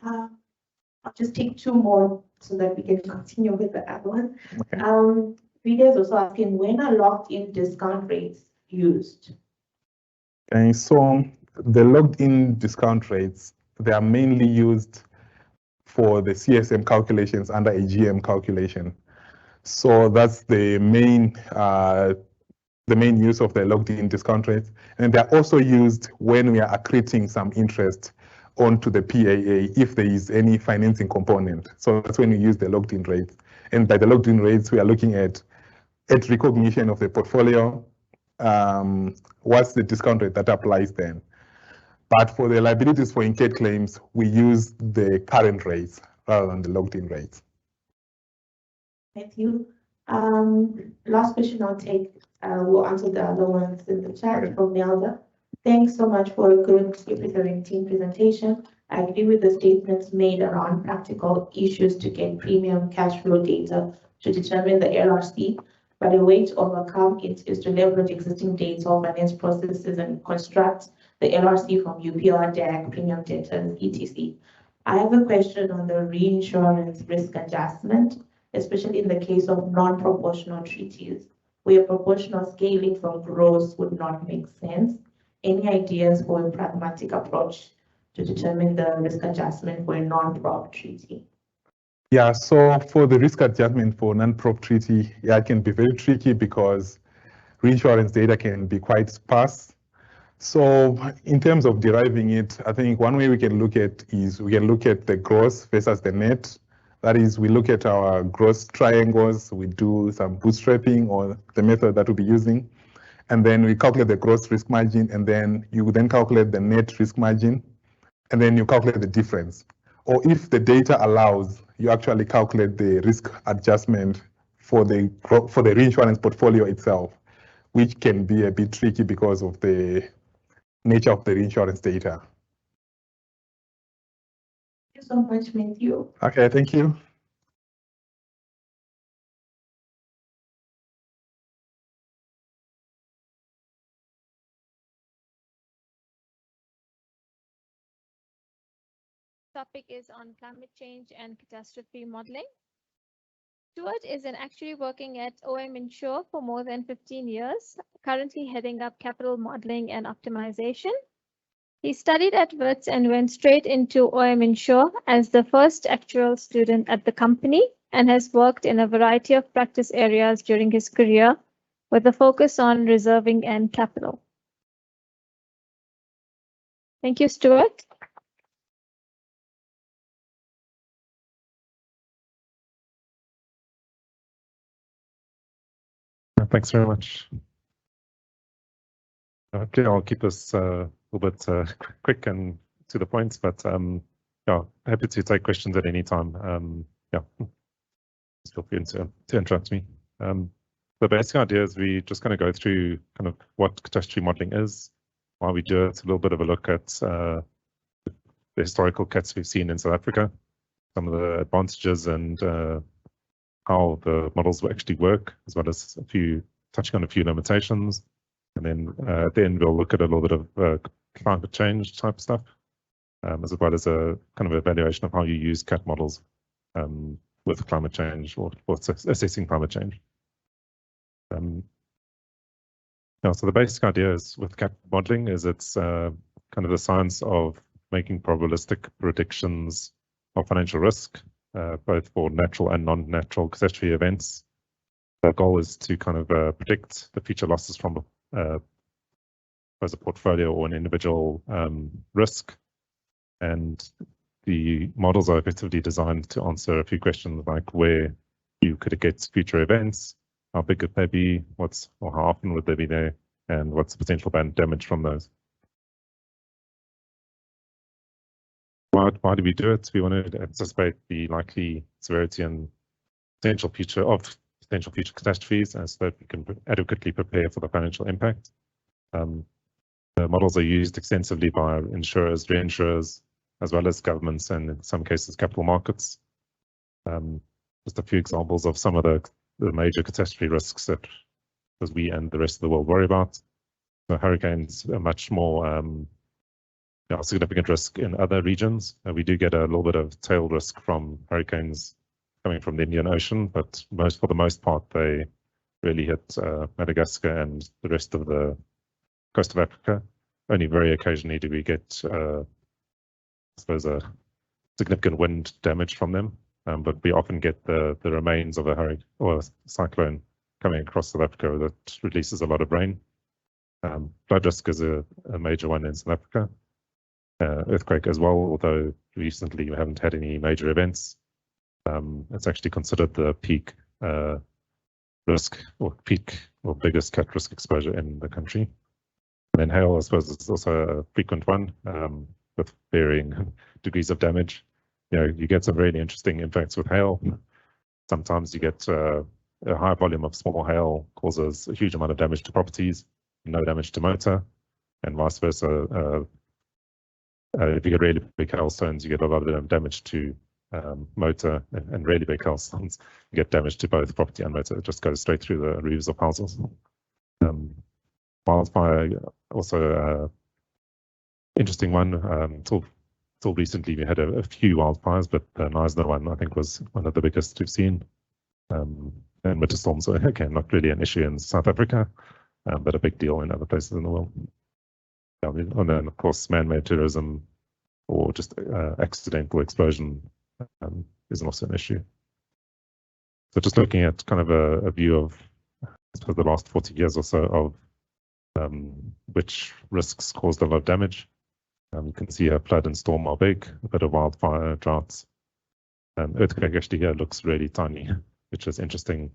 I'll just take two more so that we can continue with the other one. Okay. Readers also asking, when are locked-in discount rates used? Okay, so the locked-in discount rates, they are mainly used for the CSM calculations under a GM calculation. So that's the main use of the locked-in discount rates. And they're also used when we are accreting some interest onto the PAA if there is any financing component. So that's when we use the locked-in rates. And by the locked-in rates, we are looking at recognition of the portfolio, what's the discount rate that applies then. But for the liabilities for incurred claims, we use the current rates rather than the locked-in rates. Thank you. Last question I'll take. We'll answer the other ones in the chat from Nelda. Thanks so much for a good IFRS 17 presentation. I agree with the statements made around practical issues to get premium cash flow data to determine the LRC, but a way to overcome it is to leverage existing data or finance processes and construct the LRC from UPR, DAG, premium data, etc. I have a question on the reinsurance risk adjustment, especially in the case of non-proportional treaties, where proportional scaling from gross would not make sense. Any ideas for a pragmatic approach to determine the risk adjustment for a non-prop treaty? Yeah, so for the risk adjustment for non-prop treaty, it can be very tricky because reinsurance data can be quite sparse. So in terms of deriving it, I think one way we can look at is we can look at the gross versus the net. That is, we look at our gross triangles, we do some bootstrapping or the method that we'll be using, and then we calculate the gross risk margin, and then you then calculate the net risk margin, and then you calculate the difference. Or if the data allows, you actually calculate the risk adjustment for the reinsurance portfolio itself, which can be a bit tricky because of the nature of the reinsurance data. Thank you so much, Matthew. Okay, thank you. Topic is on climate change and catastrophe modeling. Stuart is an actuary working at OM Insure for more than 15 years, currently heading up capital modeling and optimization. He studied at Wits and went straight into OM Insure as the first actuarial student at the company and has worked in a variety of practice areas during his career with a focus on reserving and capital. Thank you, Stuart. Thanks very much. Okay, I'll keep this a little bit quick and to the point, but yeah, happy to take questions at any time. Yeah, just feel free to interrupt me. The basic idea is we're just going to go through kind of what catastrophe modeling is, why we do it, a little bit of a look at the historical cats we've seen in South Africa, some of the advantages and how the models will actually work, as well as touching on a few limitations. And then at the end, we'll look at a little bit of climate change type stuff, as well as a kind of evaluation of how you use CAT models with climate change or assessing climate change. Yeah, so the basic idea is with CAT modeling is it's kind of the science of making probabilistic predictions of financial risk, both for natural and non-natural catastrophe events. The goal is to kind of predict the future losses from as a portfolio or an individual risk. And the models are effectively designed to answer a few questions like where you could get future events, how big could they be, or how often would they be there, and what's the potential damage from those. Why do we do it? We want to anticipate the likely severity and potential future catastrophes, so that we can adequately prepare for the financial impact. The models are used extensively by insurers, reinsurers, as well as governments, and in some cases capital markets. Just a few examples of some of the major catastrophe risks that we and the rest of the world worry about. So hurricanes are much more significant risk in other regions. We do get a little bit of tail risk from hurricanes coming from the Indian Ocean, but for the most part, they really hit Madagascar and the rest of the coast of Africa. Only very occasionally do we get, I suppose, a significant wind damage from them, but we often get the remains of a hurricane or a cyclone coming across South Africa that releases a lot of rain. Flood risk is a major one in South Africa. Earthquake as well, although recently we haven't had any major events. It's actually considered the peak risk or biggest cat risk exposure in the country. And then hail, I suppose, is also a frequent one with varying degrees of damage. You get some really interesting impacts with hail. Sometimes you get a high volume of small hail causes a huge amount of damage to properties, no damage to motor, and vice versa. If you get really big hailstones, you get a lot of damage to motor, and really big hailstones, you get damage to both property and motor. It just goes straight through the roofs of houses. Wildfire, also interesting one. Till recently, we had a few wildfires, but the Knysna one, I think, was one of the biggest we've seen. And winter storms are, again, not really an issue in South Africa, but a big deal in other places in the world. And then, of course, man-made tourism or just accidental explosion is also an issue. So just looking at kind of a view of, I suppose, the last 40 years or so of which risks caused a lot of damage. You can see a flood and storm are big, a bit of wildfire, droughts. Earthquake actually here looks really tiny, which is interesting.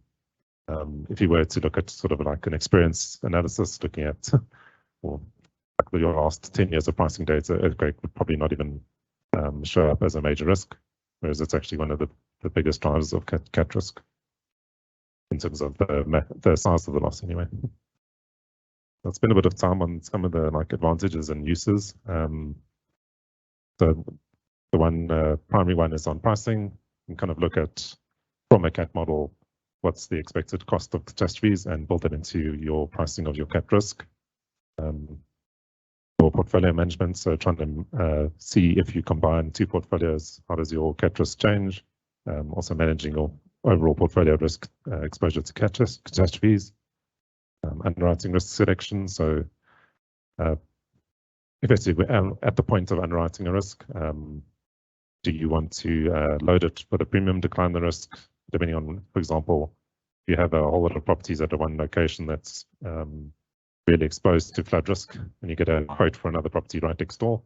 If you were to look at sort of like an experience analysis, looking at your last 10 years of pricing data, earthquake would probably not even show up as a major risk, whereas it's actually one of the biggest drivers of cat risk in terms of the size of the loss anyway. I'll spend a bit of time on some of the advantages and uses. So the primary one is on pricing. You can kind of look at, from a cat model, what's the expected cost of catastrophes and build that into your pricing of your cat risk. For portfolio management, so trying to see if you combine two portfolios, how does your cat risk change? Also managing your overall portfolio risk exposure to catastrophes. Underwriting risk selection, so effectively at the point of underwriting a risk, do you want to load it with a premium, decline the risk, depending on, for example, if you have a whole lot of properties at one location that's really exposed to flood risk, and you get a quote for another property right next door,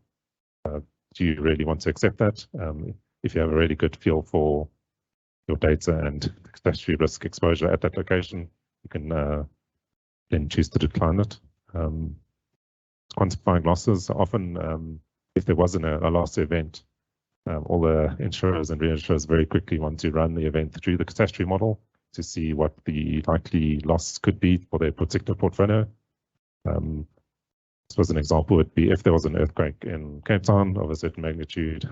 do you really want to accept that? If you have a really good feel for your data and catastrophe risk exposure at that location, you can then choose to decline it. Quantifying losses, often if there wasn't a loss event, all the insurers and reinsurers very quickly want to run the event through the catastrophe model to see what the likely loss could be for their particular portfolio. So as an example would be if there was an earthquake in Cape Town of a certain magnitude,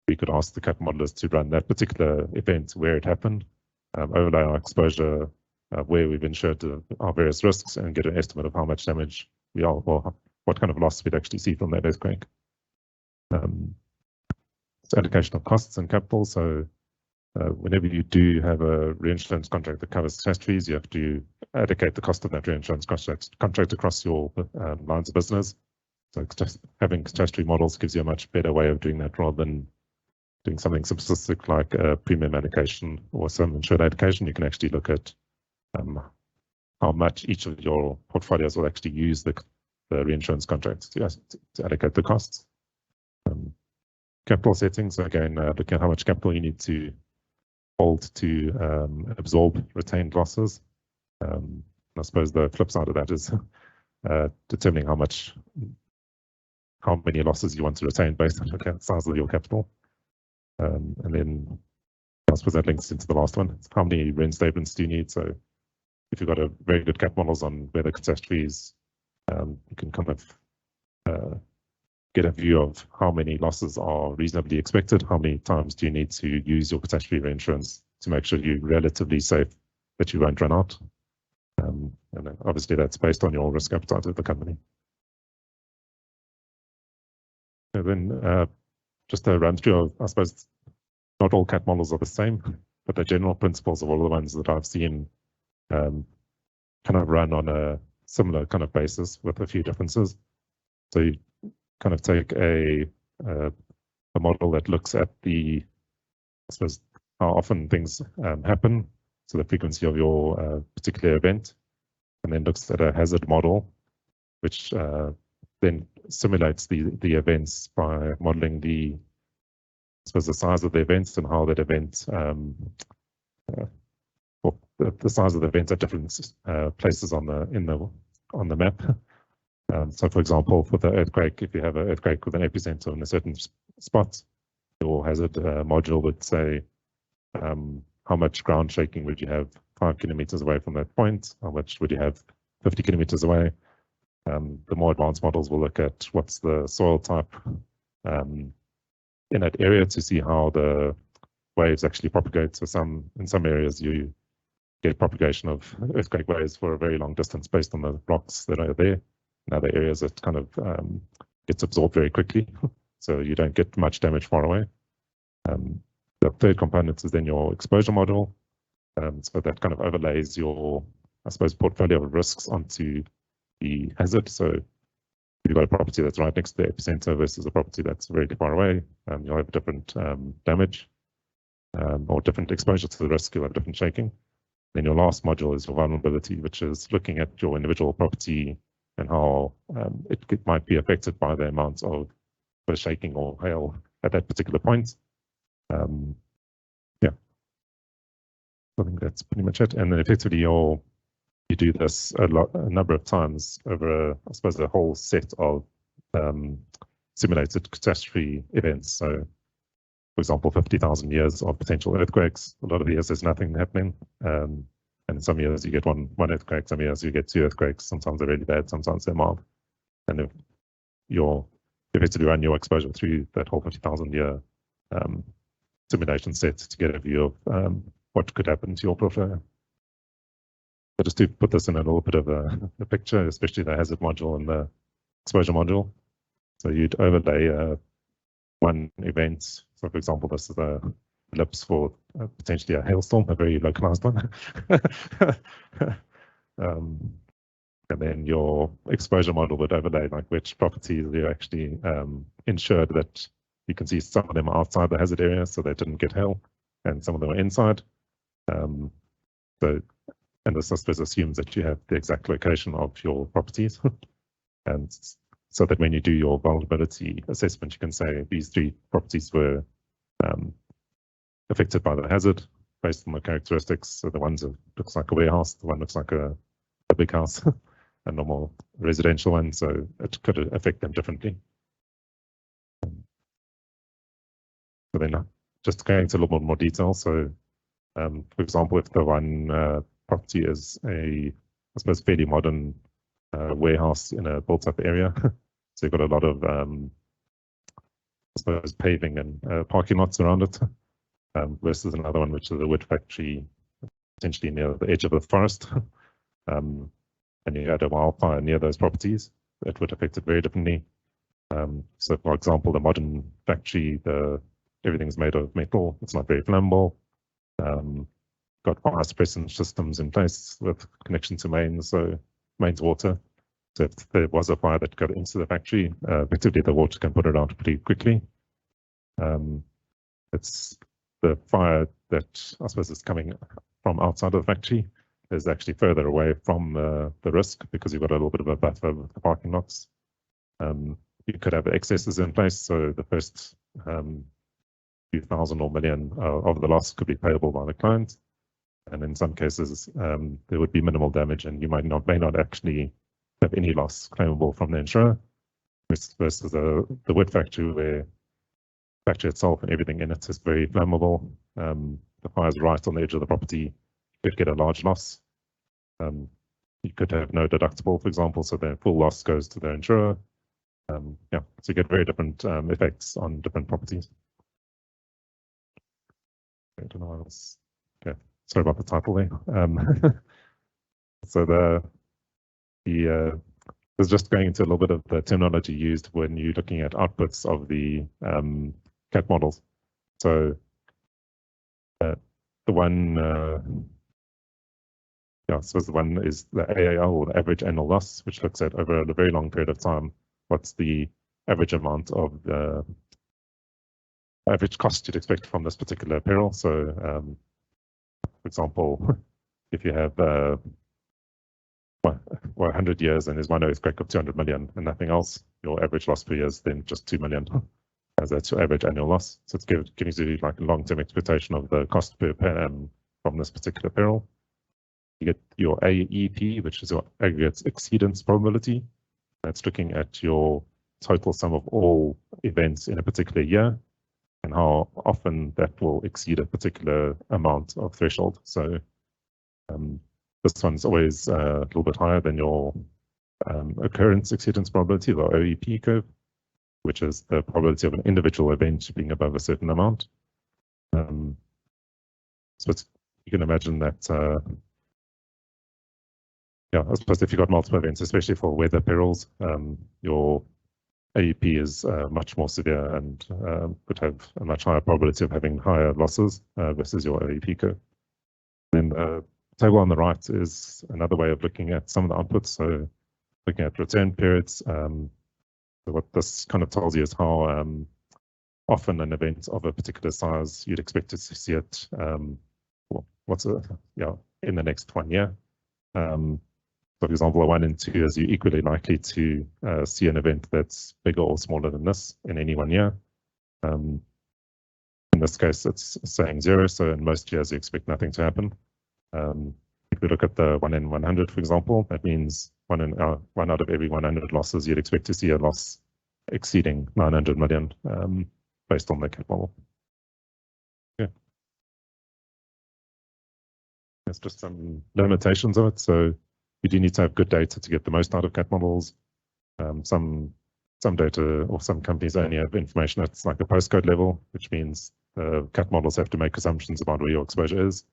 we could ask the cap modelers to run that particular event where it happened, overlay our exposure where we've insured our various risks, and get an estimate of how much damage we are, or what kind of loss we'd actually see from that earthquake. It's allocation of costs and capital. So whenever you do have a reinsurance contract that covers catastrophes, you have to allocate the cost of that reinsurance contract across your lines of business. So having catastrophe models gives you a much better way of doing that rather than doing something simplistic like a premium allocation or some insured allocation. You can actually look at how much each of your portfolios will actually use the reinsurance contract to allocate the costs. Capital settings, again, looking at how much capital you need to hold to absorb retained losses. I suppose the flip side of that is determining how many losses you want to retain based on the size of your capital. And then I suppose that links into the last one. It's how many reinstatements do you need? So if you've got a very good cap models on weather catastrophes, you can kind of get a view of how many losses are reasonably expected. How many times do you need to use your catastrophe reinsurance to make sure you're relatively safe that you won't run out? And then obviously that's based on your risk appetite of the company. And then just a run through of, I suppose, not all cat models are the same, but the general principles of all the ones that I've seen kind of run on a similar kind of basis with a few differences. So you kind of take a model that looks at I suppose, how often things happen, so the frequency of your particular event, and then looks at a hazard model, which then simulates the events by modeling the size of the events and how that event, well, the size of the events at different places on the map. So, for example, for the earthquake, if you have an earthquake with an epicenter in a certain spot, your hazard module would say how much ground shaking would you have 5 kilometers away from that point, how much would you have 50 kilometers away. The more advanced models will look at what's the soil type in that area to see how the waves actually propagate. So in some areas you get propagation of earthquake waves for a very long distance based on the blocks that are there. In other areas it kind of gets absorbed very quickly, so you don't get much damage far away. The third component is then your exposure model. So that kind of overlays your, I suppose, portfolio of risks onto the hazard. So if you've got a property that's right next to the epicenter versus a property that's very far away, you'll have different damage or different exposure to the risk. You'll have different shaking. Then your last module is your vulnerability, which is looking at your individual property and how it might be affected by the amount of shaking or hail at that particular point. Yeah, I think that's pretty much it. And then effectively you do this a number of times over, I suppose, a whole set of simulated catastrophe events. So, for example, 50,000 years of potential earthquakes. A lot of years there's nothing happening. And some years you get one earthquake, some years you get 2 earthquakes. Sometimes they're really bad, sometimes they're mild. And if you effectively run your exposure through that whole 50,000 year simulation set to get a view of what could happen to your portfolio. But just to put this in a little bit of a picture, especially the hazard module and the exposure module. So you'd overlay one event. So for example, this is the ellipse for potentially a hailstorm, a very localized one. And then your exposure model would overlay like which properties you actually insured that you can see some of them are outside the hazard area, so they didn't get hail, and some of them are inside. And this, I suppose, assumes that you have the exact location of your properties. And so that when you do your vulnerability assessment, you can say these 3 properties were affected by the hazard based on the characteristics. So the ones that looks like a warehouse, the one looks like a big house, a normal residential one, so it could affect them differently. So then just going into a little more detail. So for example, if the one property is I suppose, fairly modern warehouse in a built-up area, so you've got a lot of, I suppose, paving and parking lots around it, versus another one, which is a wood factory, potentially near the edge of the forest, and you had a wildfire near those properties, it would affect it very differently. So, for example, the modern factory, everything's made of metal, it's not very flammable. Got fire suppression systems in place with connection to mains, so mains water. So if there was a fire that got into the factory, effectively the water can put it out pretty quickly. It's the fire that I suppose is coming from outside of the factory is actually further away from the risk, because you've got a little bit of a buffer with the parking lots. You could have excesses in place, so the first few thousand or million of the loss could be payable by the client. And in some cases, there would be minimal damage, and you may not actually have any loss claimable from the insurer, versus the wood factory, where the factory itself and everything in it is very flammable. The fire is right on the edge of the property, you could get a large loss. You could have no deductible, for example, so the full loss goes to the insurer. Yeah, so you get very different effects on different properties. I don't know what else. Okay, sorry about the title there. So there's just going into a little bit of the terminology used when you're looking at outputs of the CAT models. So the one, I suppose the one is the AAL, or the average annual loss, which looks at over a very long period of time, what's the average amount of the average cost you'd expect from this particular peril. So, for example, if you have 100 years and there's one earthquake of 200 million and nothing else, your average loss per year is then just 2 million, as that's your average annual loss. So it's giving you like a long-term expectation of the cost per from this particular peril. You get your AEP, which is your aggregate exceedance probability. That's looking at your total sum of all events in a particular year and how often that will exceed a particular amount of threshold. So this one's always a little bit higher than your occurrence exceedance probability, the OEP curve, which is the probability of an individual event being above a certain amount. So you can imagine that, yeah, I suppose if you've got multiple events, especially for weather perils, your AEP is much more severe and would have a much higher probability of having higher losses versus your AEP curve. Then the table on the right is another way of looking at some of the outputs. So looking at return periods, so what this kind of tells you is how often an event of a particular size you'd expect to see it, in the next 1 year. So for example, a 1 in 2 is you're equally likely to see an event that's bigger or smaller than this in any 1 year. In this case, it's saying 0, so in most years you expect nothing to happen. If we look at the 1 in 100, for example, that means one out of every 100 losses, you'd expect to see a loss exceeding 900 million based on the CAT model. Yeah. There's just some limitations of it. So you do need to have good data to get the most out of CAT models. Some data or some companies only have information that's like a postcode level, which means the CAT models have to make assumptions about where your exposure is.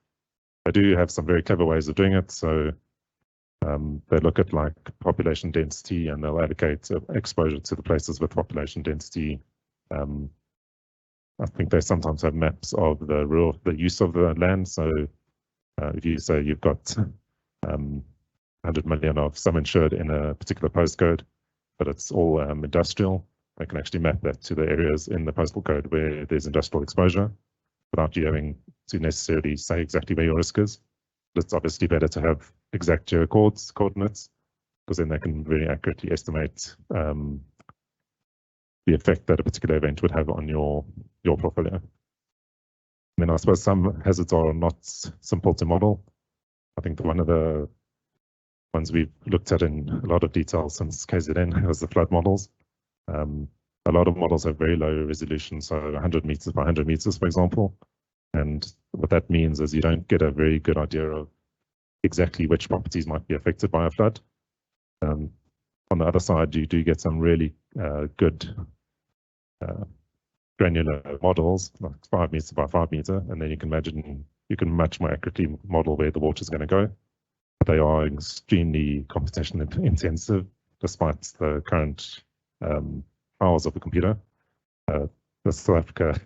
They do have some very clever ways of doing it. So they look at like population density and they'll allocate exposure to the places with population density. I think they sometimes have maps of the use of the land. So if you say you've got 100 million of sum insured in a particular postcode, but it's all industrial. They can actually map that to the areas in the postal code where there's industrial exposure without you having to necessarily say exactly where your risk is. But it's obviously better to have exact coordinates, because then they can very accurately estimate the effect that a particular event would have on your portfolio. I mean, I suppose some hazards are not simple to model. I think one of the ones we've looked at in a lot of detail since KZN was the flood models. A lot of models have very low resolution, so 100 meters by 100 meters, for example. And what that means is you don't get a very good idea of exactly which properties might be affected by a flood. On the other side, you do get some really good granular models, like 5 meters by 5 meter, and then you can imagine you can much more accurately model where the water is going to go. But they are extremely computation intensive, despite the current powers of the computer. The South Africa, I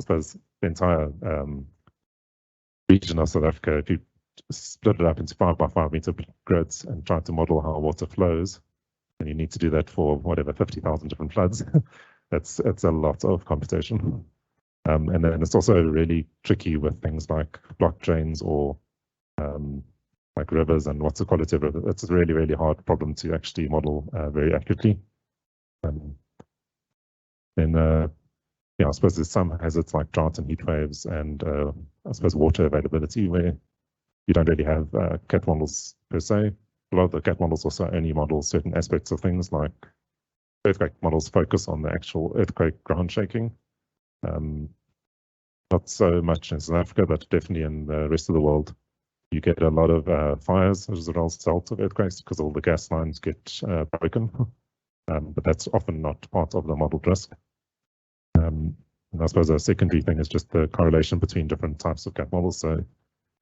suppose, the entire region of South Africa, if you split it up into 5 by 5 meter grids and try to model how water flows, and you need to do that for whatever 50,000 different floods, it's a lot of computation. And then it's also really tricky with things like block drains or like rivers and what's the quality of river. It's a really, really hard problem to actually model very accurately. Yeah, I suppose there's some hazards like drought and heat waves, and I suppose water availability, where you don't really have CAT models per se. A lot of the CAT models also only model certain aspects of things, like earthquake models focus on the actual earthquake ground shaking. Not so much in South Africa, but definitely in the rest of the world. You get a lot of fires as a result of earthquakes because all the gas lines get broken. But that's often not part of the modeled risk. And I suppose a secondary thing is just the correlation between different types of CAT models. So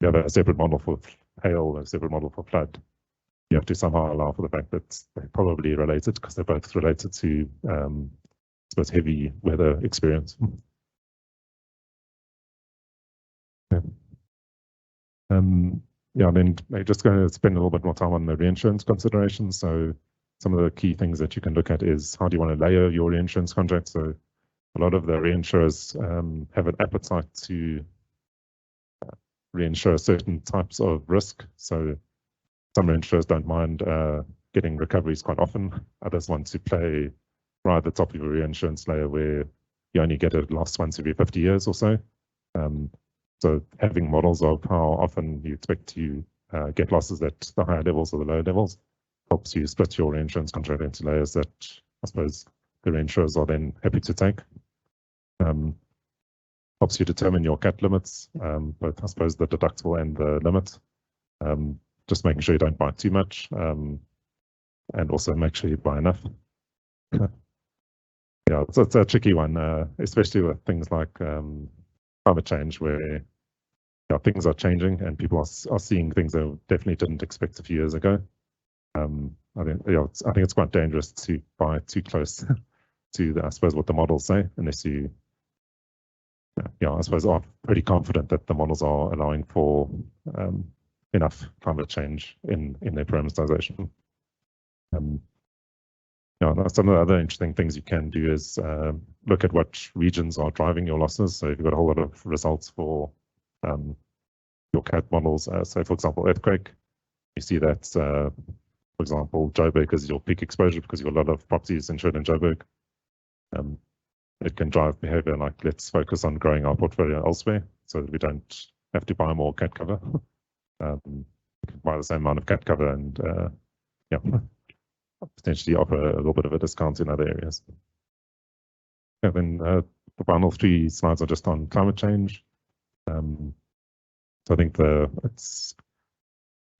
you have a separate model for hail, a separate model for flood. You have to somehow allow for the fact that they're probably related, because they're both related to I suppose heavy weather experience. Yeah, then I'm just going to spend a little bit more time on the reinsurance considerations. So some of the key things that you can look at is how do you want to layer your reinsurance contract. So a lot of the reinsurers have an appetite to reinsure certain types of risk. So some reinsurers don't mind getting recoveries quite often. Others want to play right at the top of your reinsurance layer where you only get a loss once every 50 years or so. So having models of how often you expect to get losses at the higher levels or the lower levels helps you split your reinsurance contract into layers that I suppose the reinsurers are then happy to take. Helps you determine your CAT limits, both I suppose the deductible and the limit. Just making sure you don't buy too much, and also make sure you buy enough. Yeah, it's a tricky one, especially with things like climate change, where things are changing and people are seeing things they definitely didn't expect a few years ago. I think it's quite dangerous to buy too close to I suppose what the models say, unless you I suppose are pretty confident that the models are allowing for enough climate change in their parameterization. Some of the other interesting things you can do is look at what regions are driving your losses. So if you've got a whole lot of results for your CAT models, so for example, earthquake, you see that, for example, Joburg is your peak exposure because you've got a lot of properties insured in Joburg. It can drive behavior like, let's focus on growing our portfolio elsewhere so that we don't have to buy more CAT cover. We can buy the same amount of CAT cover and potentially offer a little bit of a discount in other areas. And then the final 3 slides are just on climate change. So I think it's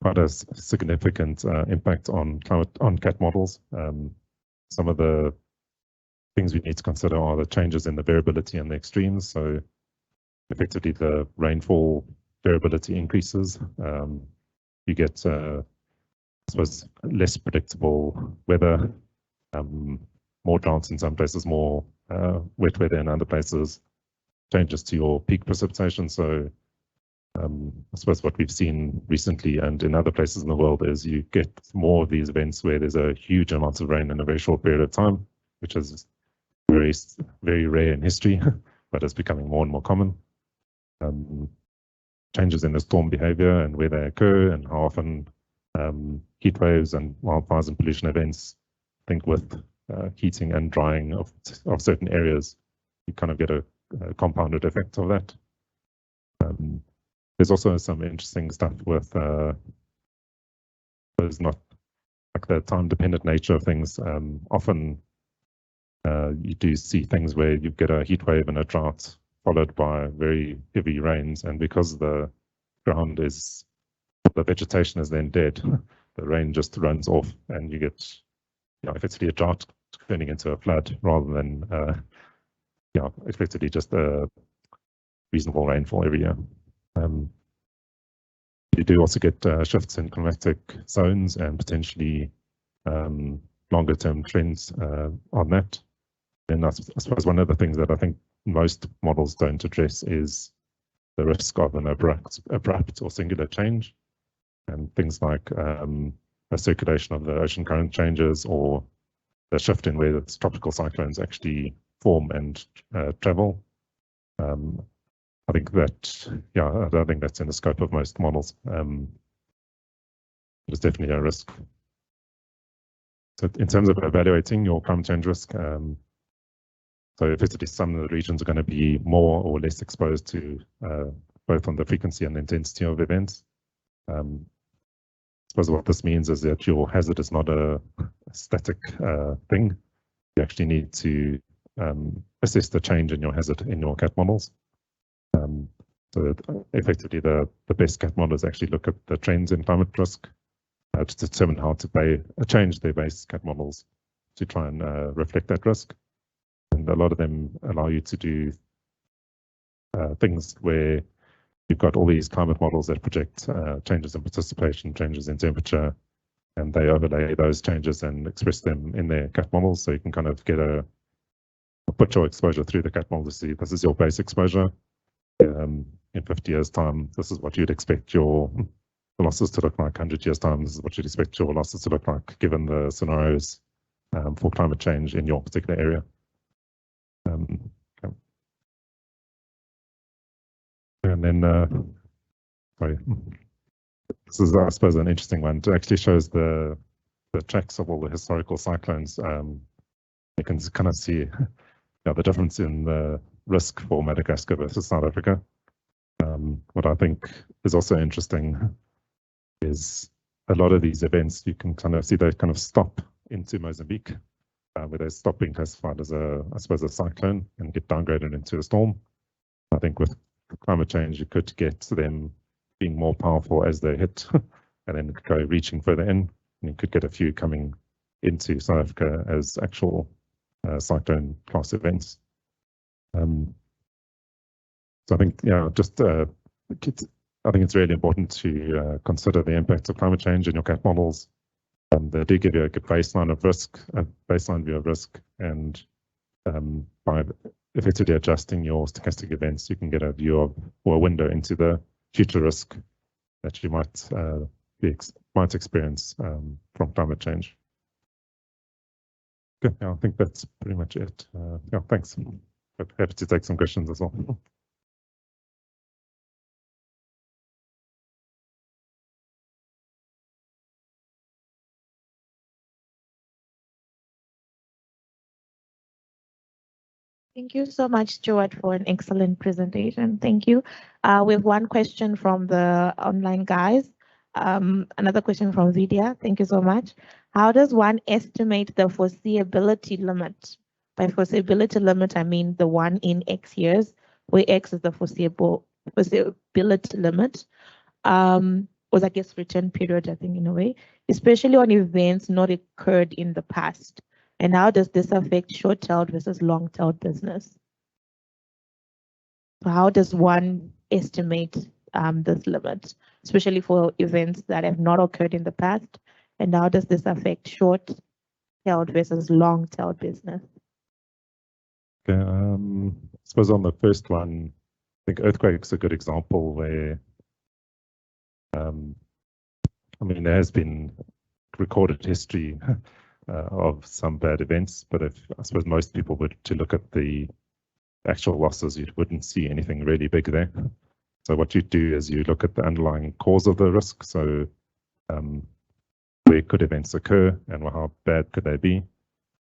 quite a significant impact on CAT models. Some of the things we need to consider are the changes in the variability and the extremes. So effectively the rainfall variability increases. You get I suppose less predictable weather, more droughts in some places, more wet weather in other places, changes to your peak precipitation. So I suppose what we've seen recently and in other places in the world is you get more of these events where there's a huge amount of rain in a very short period of time, which is very rare in history, but it's becoming more and more common. Changes in the storm behavior and where they occur and how often heat waves and wildfires and pollution events, I think with heating and drying of certain areas, you kind of get a compounded effect of that. There's also some interesting stuff with there's not like the time-dependent nature of things. Often you do see things where you get a heat wave and a drought followed by very heavy rains, and because the ground is, the vegetation is then dead, the rain just runs off, and you get, effectively a drought turning into a flood rather than, effectively just a reasonable rainfall every year. You do also get shifts in climatic zones and potentially longer term trends on that. And I suppose one of the things that I think most models don't address is the risk of an abrupt or singular change, and things like the circulation of the ocean current changes or the shift in where the tropical cyclones actually form and travel. I think that, I don't think that's in the scope of most models. It's definitely a risk. So in terms of evaluating your climate change risk, so effectively some of the regions are going to be more or less exposed to both on the frequency and the intensity of events. I suppose what this means is that your hazard is not a static thing. You actually need to assess the change in your hazard in your CAT models. So effectively the best CAT models actually look at the trends in climate risk to determine how to change their base CAT models to try and reflect that risk. And a lot of them allow you to do things where you've got all these climate models that project changes in participation, changes in temperature, and they overlay those changes and express them in their CAT models. So you can kind of get put your exposure through the CAT model to see this is your base exposure. In 50 years' time, this is what you'd expect your losses to look like. 100 years' time, this is what you'd expect your losses to look like, given the scenarios for climate change in your particular area. Okay. And then, sorry, this is, I suppose, an interesting one. It actually shows the tracks of all the historical cyclones. You can kind of see the difference in the risk for Madagascar versus South Africa. What I think is also interesting is a lot of these events, you can kind of see they kind of stop into Mozambique, where they stop being classified as I suppose, a cyclone and get downgraded into a storm. I think with climate change, you could get them being more powerful as they hit and then go reaching further in. And you could get a few coming into South Africa as actual cyclone class events. So I think, just I think it's really important to consider the impact of climate change in your CAT models. They do give you a good baseline of risk, a baseline view of risk, and by effectively adjusting your stochastic events, you can get a view of, or a window into the future risk that you might experience from climate change. Okay, I think that's pretty much it. Thanks. Happy to take some questions as well. Thank you so much, Stuart, for an excellent presentation. Thank you. We have one question from the online guys. Another question from Vidya. Thank you so much. How does one estimate the foreseeability limit? By foreseeability limit, I mean the one in X years, where X is the foreseeability limit. Was, I guess, return period, I think, in a way, especially on events not occurred in the past. And how does this affect short-tailed versus long-tailed business? So how does one estimate this limit, especially for events that have not occurred in the past? And how does this affect short-tailed versus long-tailed business? Okay, I suppose on the first one, I think earthquake's a good example where I mean, there has been recorded history of some bad events, but if I suppose most people would to look at the actual losses, you wouldn't see anything really big there. So what you do is you look at the underlying cause of the risk. So where could events occur and how bad could they be?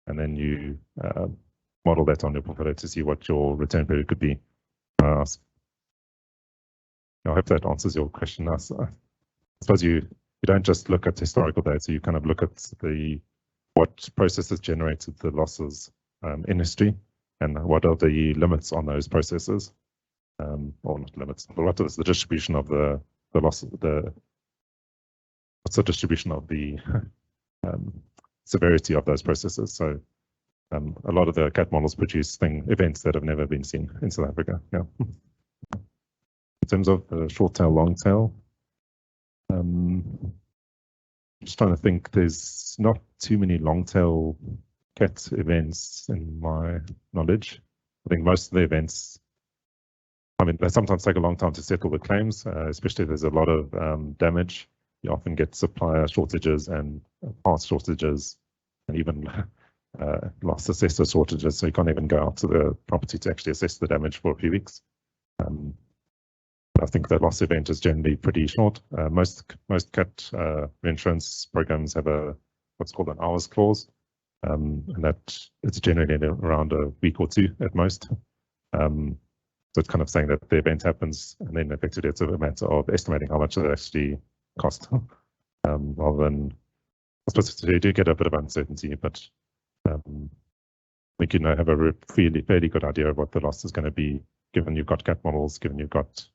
And then you model that on your portfolio to see what your return period could be. I hope that answers your question. I suppose you don't just look at historical data, you kind of look at what processes generated the losses in history and what are the limits on those processes, or not limits, but what is the distribution of the loss, what's the distribution of the severity of those processes. So a lot of the CAT models produce events that have never been seen in South Africa. Yeah. In terms of the short tail, long tail, just trying to think, there's not too many long tail CAT events in my knowledge. I think most of the events, I mean, they sometimes take a long time to settle the claims, especially if there's a lot of damage. You often get supplier shortages and parts shortages, and even loss assessor shortages, so you can't even go out to the property to actually assess the damage for a few weeks. I think the loss event is generally pretty short. Most CAT reinsurance programs have what's called an hours clause, and that it's generally around a week or two at most. So it's kind of saying that the event happens, and then effectively it's a matter of estimating how much it actually cost, rather than, I suppose you do get a bit of uncertainty, but I think you have a fairly good idea of what the loss is going to be, given you've got CAT models, given you've got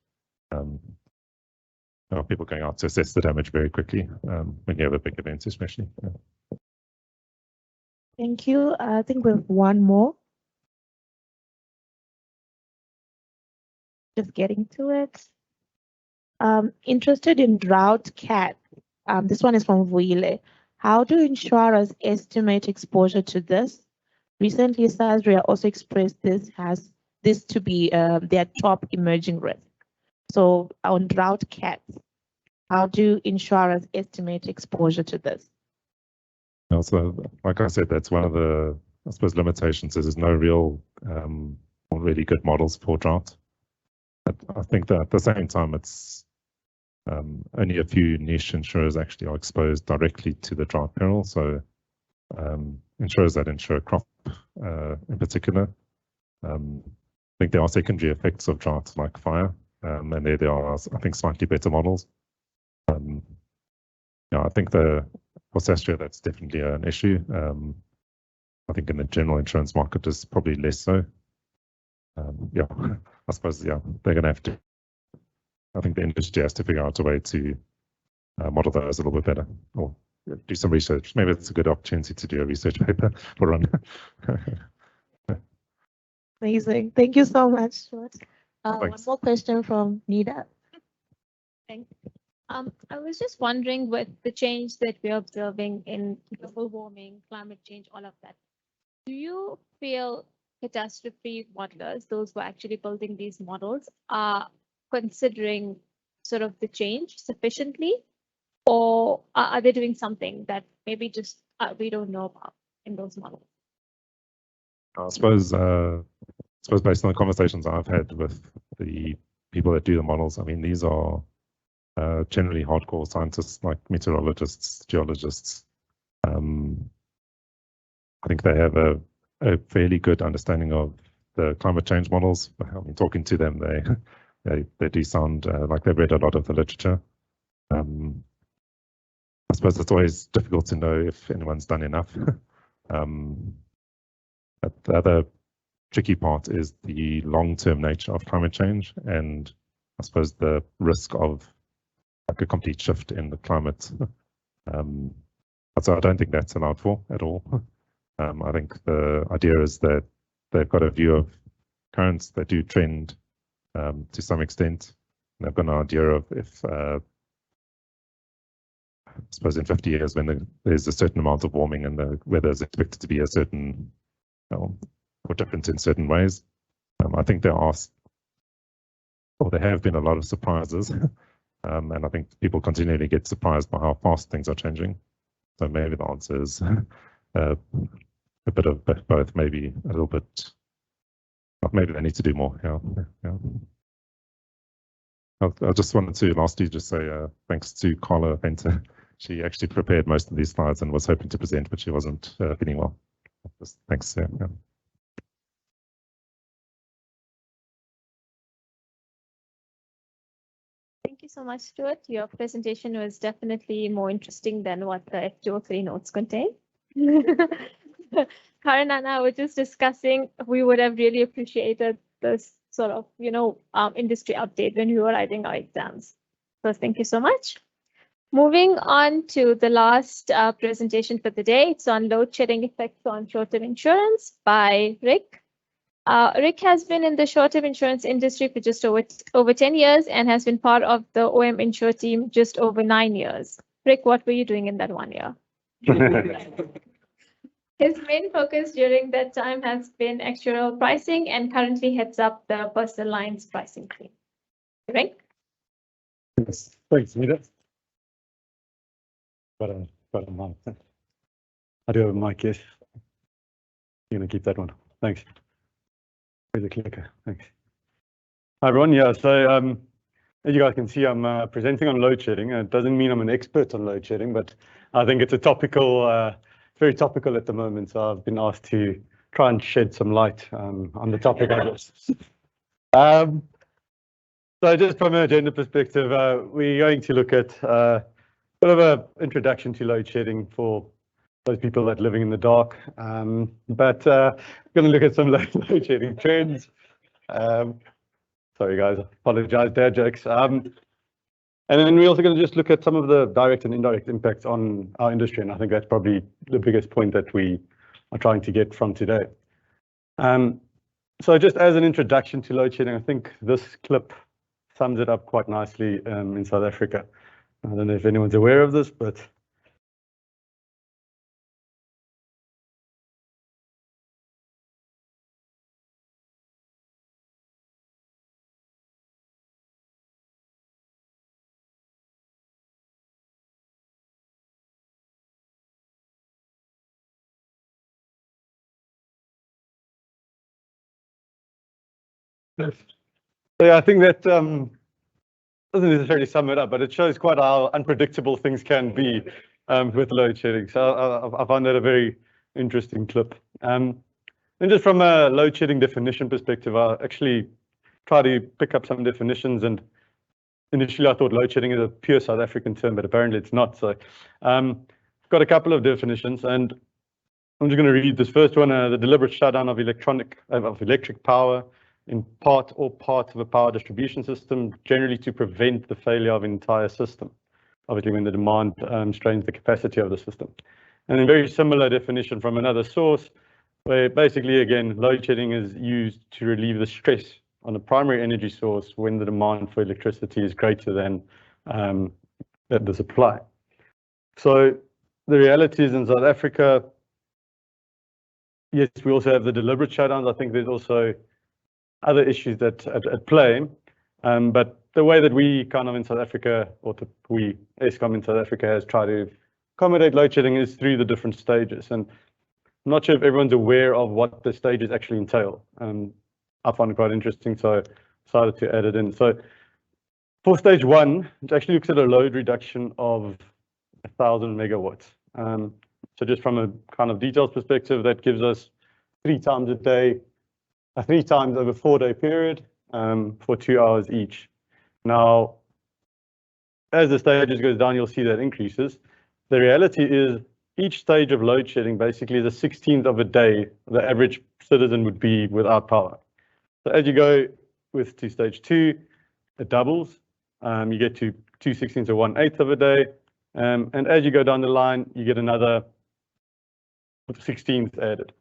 people going out to assess the damage very quickly when you have a big event, especially. Yeah. Thank you. I think we have one more. Just getting to it. Interested in drought CAT. This one is from Vuile. How do insurers estimate exposure to this? Recently, Sasria also expressed this to be their top emerging risk. So on drought CAT, how do insurers estimate exposure to this? Also, like I said, that's one of the, I suppose, limitations is there's no real or really good models for drought. But I think that at the same time, it's only a few niche insurers actually are exposed directly to the drought peril. So insurers that insure crop in particular, I think there are secondary effects of drought like fire, and there are, I think, slightly better models. Yeah, I think for Sasria, that's definitely an issue. I think in the general insurance market is probably less so. Yeah, I suppose, yeah, they're going to have to, I think the industry has to figure out a way to model those a little bit better, or do some research. Maybe it's a good opportunity to do a research paper or run. Amazing. Thank you so much, Stuart. One Thanks. more question from Nida. Thanks. I was just wondering, with the change that we're observing in global warming, climate change, all of that, do you feel catastrophe modelers, those who are actually building these models, are considering sort of the change sufficiently, or are they doing something that maybe just we don't know about in those models? I suppose based on the conversations I've had with the people that do the models, I mean, these are generally hardcore scientists like meteorologists, geologists. I think they have a fairly good understanding of the climate change models. I mean, talking to them, they do sound like they've read a lot of the literature. I suppose it's always difficult to know if anyone's done enough. But the other tricky part is the long-term nature of climate change, and I suppose the risk of like a complete shift in the climate. So I don't think that's allowed for at all. I think the idea is that they've got a view of currents that do trend to some extent. And they've got an idea of if, I suppose in 50 years when there's a certain amount of warming and the weather is expected to be a certain, or different in certain ways. I think there have been a lot of surprises And I think people continually get surprised by how fast things are changing. So maybe the answer is a bit of both, maybe a little bit, maybe they need to do more. Yeah. I just wanted to lastly just say thanks to Carla Venter. She actually prepared most of these slides and was hoping to present, but she wasn't feeling well. Just thanks. Yeah. Thank you so much, Stuart. Your presentation was definitely more interesting than what the F203 notes contain. Karen and I were just discussing, we would have really appreciated this sort of, industry update when we were writing our exams. So thank you so much. Moving on to the last presentation for the day. It's on load shedding effects on short-term insurance by Rick. Rick has been in the short-term insurance industry for just over 10 years and has been part of the OM Insure team just over 9 years. Rick, what were you doing in that 1 year? His main focus during that time has been actuarial pricing and currently heads up the personal lines pricing team. Rick? Yes, thanks, Nita. Got a mic. I do have a mic, yes. You're going to keep that one. Thanks. Where's the clicker? Thanks. Hi, everyone. Yeah, so as you guys can see, I'm presenting on load shedding. It doesn't mean I'm an expert on load shedding, but I think it's a topical, very topical at the moment. So I've been asked to try and shed some light on the topic, I guess. So just from an agenda perspective, we're going to look at bit of an introduction to load shedding for those people that are living in the dark. But we're going to look at some load shedding trends. Sorry, guys, apologize, dad jokes. And then we're also going to just look at some of the direct and indirect impacts on our industry. And I think that's probably the biggest point that we are trying to get from today. So just as an introduction to load shedding, I think this clip sums it up quite nicely in South Africa. I don't know if anyone's aware of this, but so yeah, I think that doesn't necessarily sum it up, but it shows quite how unpredictable things can be with load shedding. So I found that a very interesting clip. And just from a load shedding definition perspective, I actually try to pick up some definitions. And initially, I thought load shedding is a pure South African term, but apparently it's not. So I've got a couple of definitions, and I'm just going to read this first one: the deliberate shutdown of electric power in part or parts of a power distribution system, generally to prevent the failure of an entire system, obviously when the demand strains the capacity of the system. And a very similar definition from another source, where basically, again, load shedding is used to relieve the stress on a primary energy source when the demand for electricity is greater than the supply. So the reality is in South Africa, yes, we also have the deliberate shutdowns. I think there's also other issues that at play, but the way that we kind of in South Africa, or we Eskom in South Africa has tried to accommodate load shedding is through the different stages. And I'm not sure if everyone's aware of what the stages actually entail. I find it quite interesting, so I decided to add it in. So for stage 1, it actually looks at a load reduction of 1,000 megawatts. So just from a kind of details perspective, that gives us 3 times a day, 3 times over 4-day period for 2 hours each. Now, as the stages goes down, you'll see that increases. The reality is each stage of load shedding basically is a 16th of a day the average citizen would be without power. So as you go to stage 2, it doubles. You get to 2/16 or 1/8 of a day. And as you go down the line, you get another 16th added.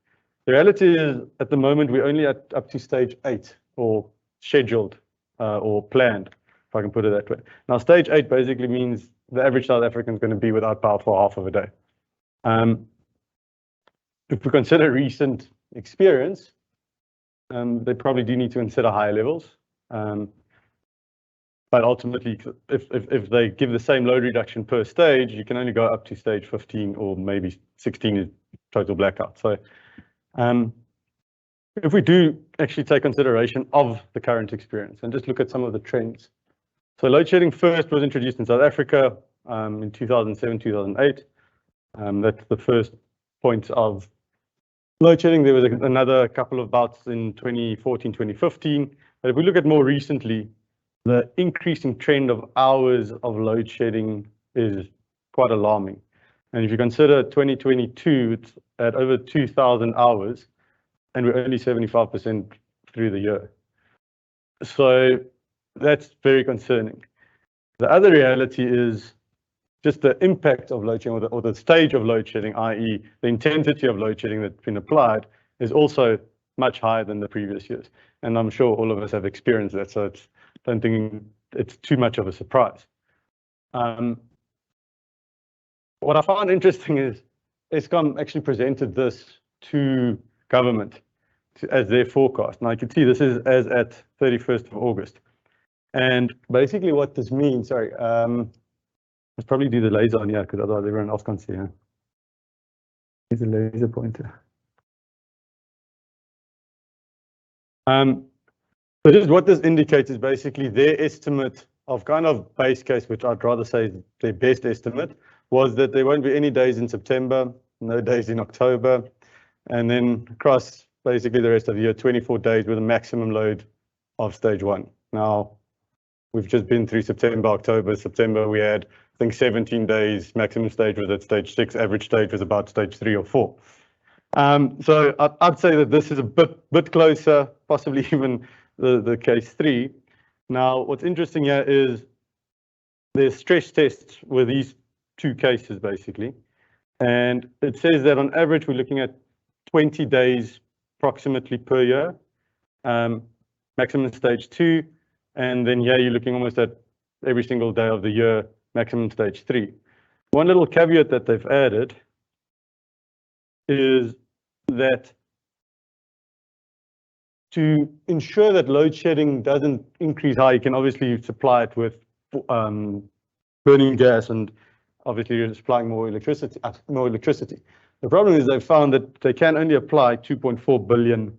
The reality is, at the moment, we're only up to stage 8, or scheduled, or planned, if I can put it that way. Now, stage 8 basically means the average South African is going to be without power for half of a day. If we consider recent experience, they probably do need to consider higher levels. But ultimately, if they give the same load reduction per stage, you can only go up to stage 15 or maybe 16 is total blackout. So if we do actually take consideration of the current experience and just look at some of the trends. So load shedding first was introduced in South Africa in 2007, 2008. That's the first point of load shedding. There was another couple of bouts in 2014, 2015. But if we look at more recently, the increasing trend of hours of load shedding is quite alarming. And if you consider 2022, it's at over 2,000 hours, and we're only 75% through the year. So that's very concerning. The other reality is just the impact of load shedding or the stage of load shedding, i.e. the intensity of load shedding that's been applied is also much higher than the previous years. And I'm sure all of us have experienced that, so I don't think it's too much of a surprise. What I found interesting is Eskom actually presented this to government as their forecast. Now you can see this is as at 31st of August. And basically what this means, sorry, let's probably do the laser on here because otherwise everyone else can't see it. Here's a laser pointer. So just what this indicates is basically their estimate of kind of base case, which I'd rather say is their best estimate, was that there won't be any days in September, no days in October, and then across basically the rest of the year, 24 days with a maximum load of stage 1. Now, we've just been through September, October. September, we had, I think, 17 days. Maximum stage was at stage 6. Average stage was about stage 3 or 4. So I'd say that this is a bit closer, possibly even the case 3. Now, what's interesting here is there's stress tests with these 2 cases, basically. And it says that on average, we're looking at 20 days approximately per year, maximum stage 2. And then here you're looking almost at every single day of the year, maximum stage 3. One little caveat that they've added is that to ensure that load shedding doesn't increase high, you can obviously supply it with burning gas, and obviously you're supplying more electricity. The problem is they've found that they can only apply 2.4 billion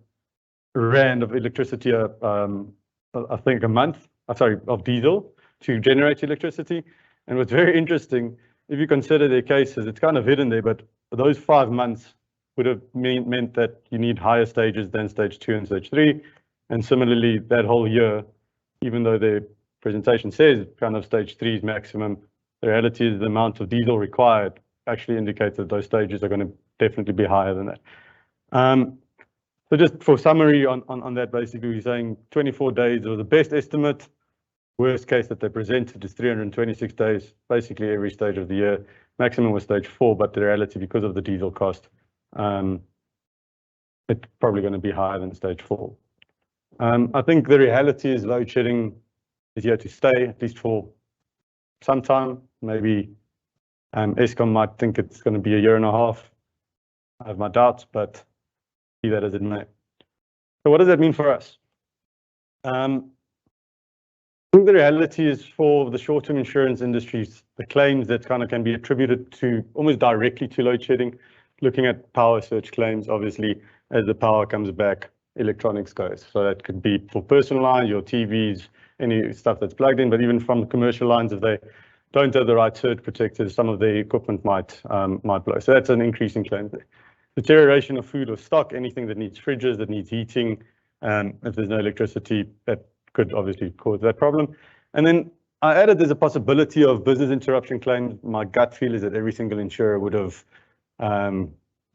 rand of electricity, I think a month, of diesel to generate electricity. And what's very interesting, if you consider their cases, it's kind of hidden there, but those 5 months would have meant that you need higher stages than stage 2 and stage 3. And similarly, that whole year, even though their presentation says kind of stage 3 is maximum, the reality is the amount of diesel required actually indicates that those stages are going to definitely be higher than that. So just for summary on that, basically we're saying 24 days was the best estimate. Worst case that they presented is 326 days, basically every stage of the year. Maximum was stage 4, but the reality, because of the diesel cost, it's probably going to be higher than stage 4. I think the reality is load shedding is here to stay, at least for some time. Maybe Eskom might think it's going to be a year and a half. I have my doubts, but be that as it may. So what does that mean for us? I think the reality is for the short-term insurance industries, the claims that kind of can be attributed to almost directly to load shedding, looking at power surge claims, obviously, as the power comes back, electronics goes. So that could be for personal lines, your TVs, any stuff that's plugged in, but even from the commercial lines, if they don't have the right surge protectors, some of the equipment might blow. So that's an increase in claims there. Deterioration of food or stock, anything that needs fridges, that needs heating, if there's no electricity, that could obviously cause that problem. And then I added there's a possibility of business interruption claims. My gut feel is that every single insurer would have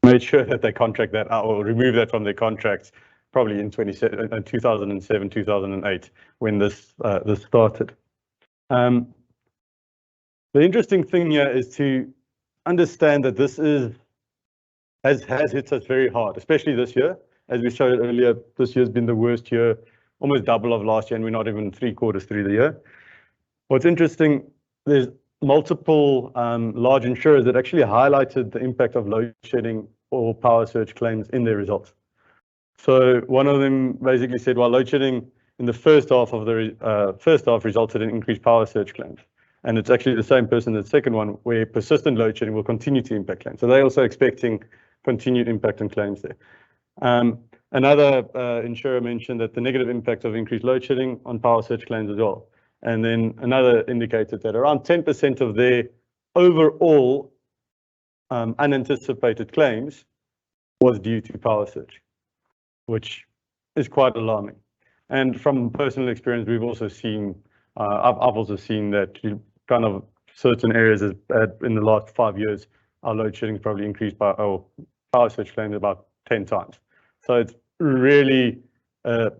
made sure that they contract that out or remove that from their contracts, probably in 2007, 2008, when this started. The interesting thing here is to understand that this has hit us very hard, especially this year. As we showed earlier, this year's been the worst year, almost double of last year, and we're not even 3/4 through the year. What's interesting, there's multiple large insurers that actually highlighted the impact of load shedding or power surge claims in their results. So one of them basically said, well, load shedding in the first half of the first half resulted in increased power surge claims. And it's actually the same person in the second one where persistent load shedding will continue to impact claims. So they're also expecting continued impact on claims there. Another insurer mentioned that the negative impact of increased load shedding on power surge claims as well. And then another indicated that around 10% of their overall unanticipated claims was due to power surge, which is quite alarming. And from personal experience, we've also seen, I've also seen that kind of certain areas in the last 5 years, our load shedding has probably increased by power surge claims about 10 times. So it's really a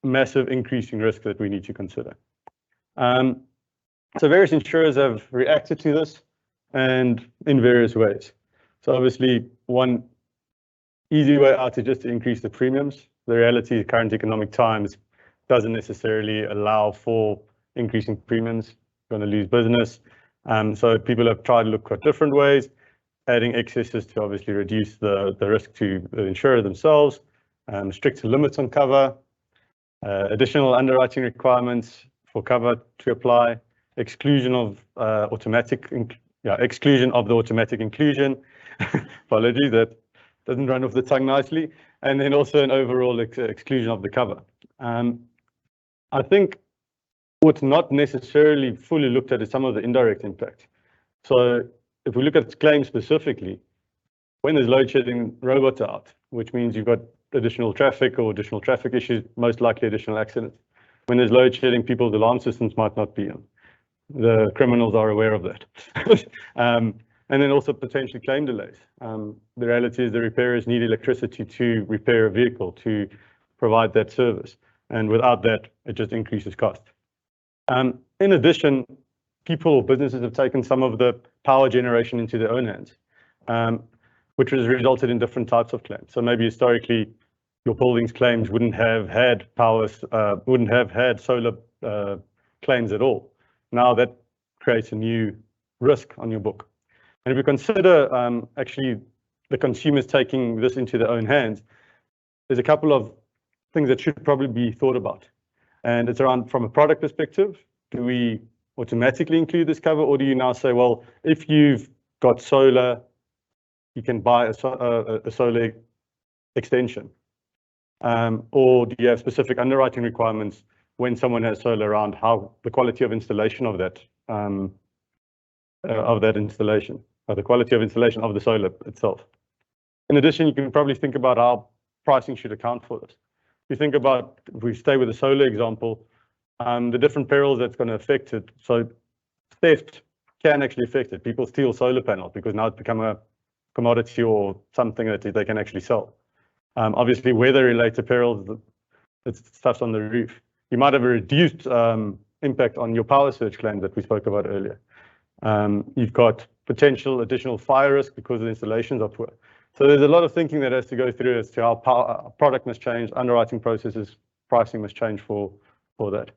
massive increasing risk that we need to consider. So various insurers have reacted to this and in various ways. So obviously one easy way out is just to increase the premiums. The reality is current economic times doesn't necessarily allow for increasing premiums. Going to lose business. So people have tried to look at different ways, adding excesses to obviously reduce the risk to the insurer themselves, stricter limits on cover, additional underwriting requirements for cover to apply, exclusion of exclusion of the automatic inclusion. Apologies, that doesn't run off the tongue nicely, and then also an overall exclusion of the cover. I think what's not necessarily fully looked at is some of the indirect impact. So if we look at claims specifically, when there's load shedding, robots are out, which means you've got additional traffic or additional traffic issues, most likely additional accidents. When there's load shedding, people's alarm systems might not be on. The criminals are aware of that. And then also potentially claim delays. The reality is the repairers need electricity to repair a vehicle to provide that service. And without that, it just increases cost. In addition, people or businesses have taken some of the power generation into their own hands, which has resulted in different types of claims. So maybe historically, your building's claims wouldn't have had solar claims at all. Now that creates a new risk on your book. And if we consider actually the consumers taking this into their own hands, there's a couple of things that should probably be thought about. And it's around from a product perspective, do we automatically include this cover, or do you now say, well, if you've got solar, you can buy a solar extension? Or do you have specific underwriting requirements when someone has solar around how the quality of installation of that installation, or the quality of installation of the solar itself? In addition, you can probably think about how pricing should account for this. If you think about, if we stay with the solar example, the different perils that's going to affect it. So theft can actually affect it. People steal solar panels because now it's become a commodity or something that they can actually sell. Obviously, weather-related perils, it's stuff on the roof. You might have a reduced impact on your power surge claim that we spoke about earlier. You've got potential additional fire risk because the installations are poor. So there's a lot of thinking that has to go through as to how product must change, underwriting processes, pricing must change for that.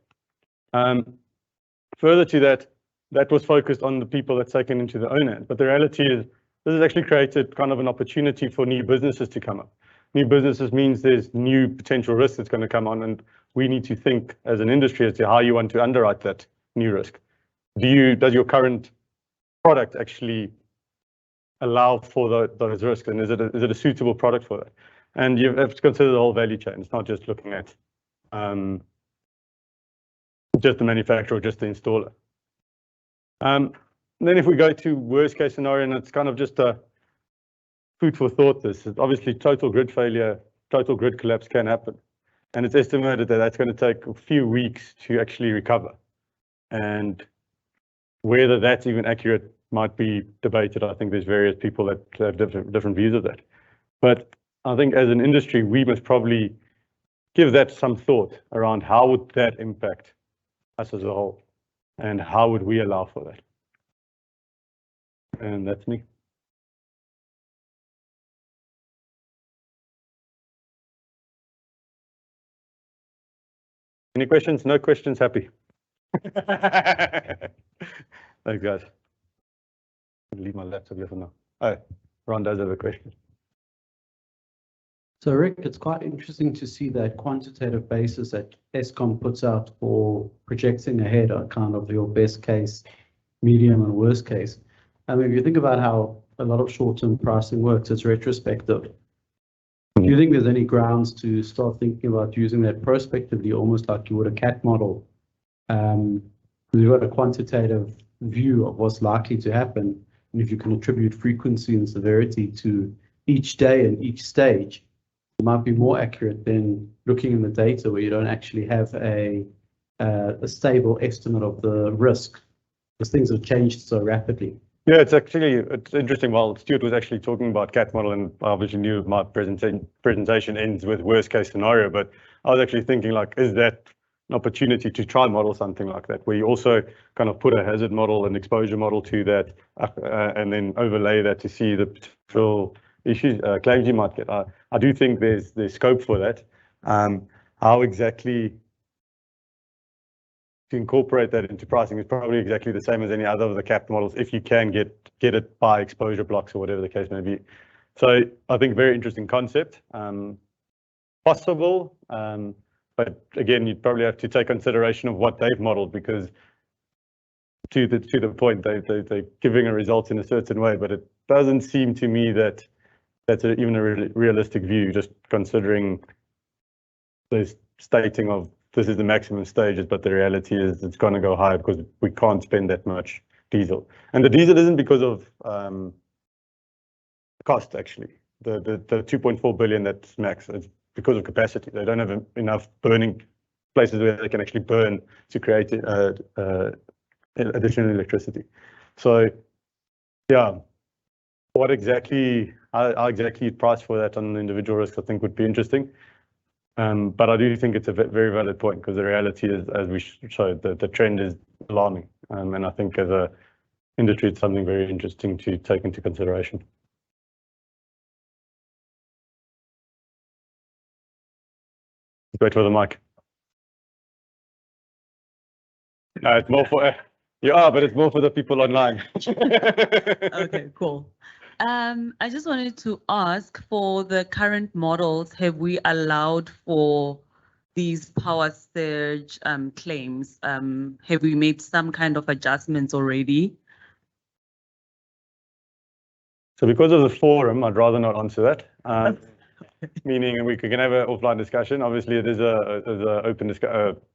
Further to that, that was focused on the people that's taken into their own hand. But the reality is this has actually created kind of an opportunity for new businesses to come up. New businesses means there's new potential risk that's going to come on, and we need to think as an industry as to how you want to underwrite that new risk. Does your current product actually allow for those risks, and is it a suitable product for that? And you have to consider the whole value chain. It's not just looking at just the manufacturer or just the installer. Then if we go to worst case scenario, and it's kind of just a food for thought, this is obviously total grid failure, total grid collapse can happen. And it's estimated that that's going to take a few weeks to actually recover. And whether that's even accurate might be debated. I think there's various people that have different views of that. But I think as an industry, we must probably give that some thought around how would that impact us as a whole, and how would we allow for that? And that's me. Any questions? No questions? Happy. Thanks, guys. I'll leave my laptop here for now. Oh, Ron does have a question. So Rick, it's quite interesting to see that quantitative basis that Eskom puts out for projecting ahead on kind of your best case, medium and worst case. I mean, if you think about how a lot of short-term pricing works, it's retrospective. Do you think there's any grounds to start thinking about using that prospectively, almost like you would a CAT model? You've got a quantitative view of what's likely to happen, and if you can attribute frequency and severity to each day and each stage, it might be more accurate than looking in the data where you don't actually have a stable estimate of the risk, because things have changed so rapidly. Yeah, it's interesting. While Stuart was actually talking about CAT model, and I obviously knew my presentation ends with worst case scenario, but I was actually thinking, like, is that an opportunity to try model something like that, where you also kind of put a hazard model and exposure model to that, and then overlay that to see the potential issues, claims you might get. I do think there's scope for that. How exactly to incorporate that into pricing is probably exactly the same as any other of the CAT models, if you can get it by exposure blocks or whatever the case may be. So I think very interesting concept, possible, but again, you'd probably have to take consideration of what they've modeled, because to the point, they're giving a result in a certain way, but it doesn't seem to me that that's even a realistic view, just considering the stating of this is the maximum stages, but the reality is it's going to go higher because we can't spend that much diesel. And the diesel isn't because of cost, actually. The 2.4 billion that's max, it's because of capacity. They don't have enough burning places where they can actually burn to create additional electricity. So yeah, how exactly you'd price for that on an individual risk, I think would be interesting. But I do think it's a very valid point, because the reality is, as we showed, the trend is alarming. And I think as a industry, it's something very interesting to take into consideration. Wait for the mic. No, it's more for but it's more for the people online. Okay, cool. I just wanted to ask, for the current models, have we allowed for these power surge claims? Have we made some kind of adjustments already? So because of the forum, I'd rather not answer that. Meaning we can have an offline discussion. Obviously, there's an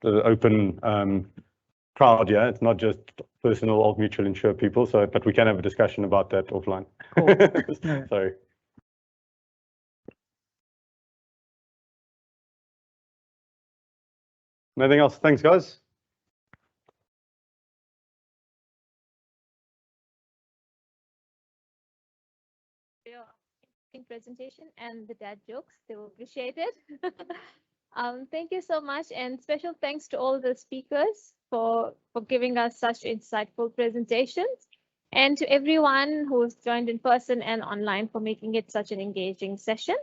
open crowd. Yeah, it's not just personal Old Mutual Insure people. So, but we can have a discussion about that offline. Cool. Sorry. Nothing else. Thanks, guys. Presentation and the dad jokes, they were appreciated. Thank you so much, and special thanks to all the speakers for giving us such insightful presentations, and to everyone who's joined in person and online for making it such an engaging session.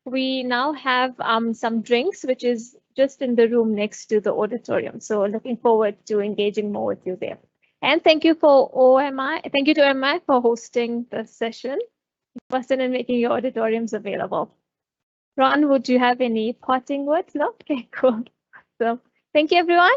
We now have some drinks, which is just in the room next to the auditorium. So looking forward to engaging more with you there. And thank you to OMI for hosting the session person and making your auditoriums available. Ron, would you have any parting words? No? Okay, cool. So thank you, everyone.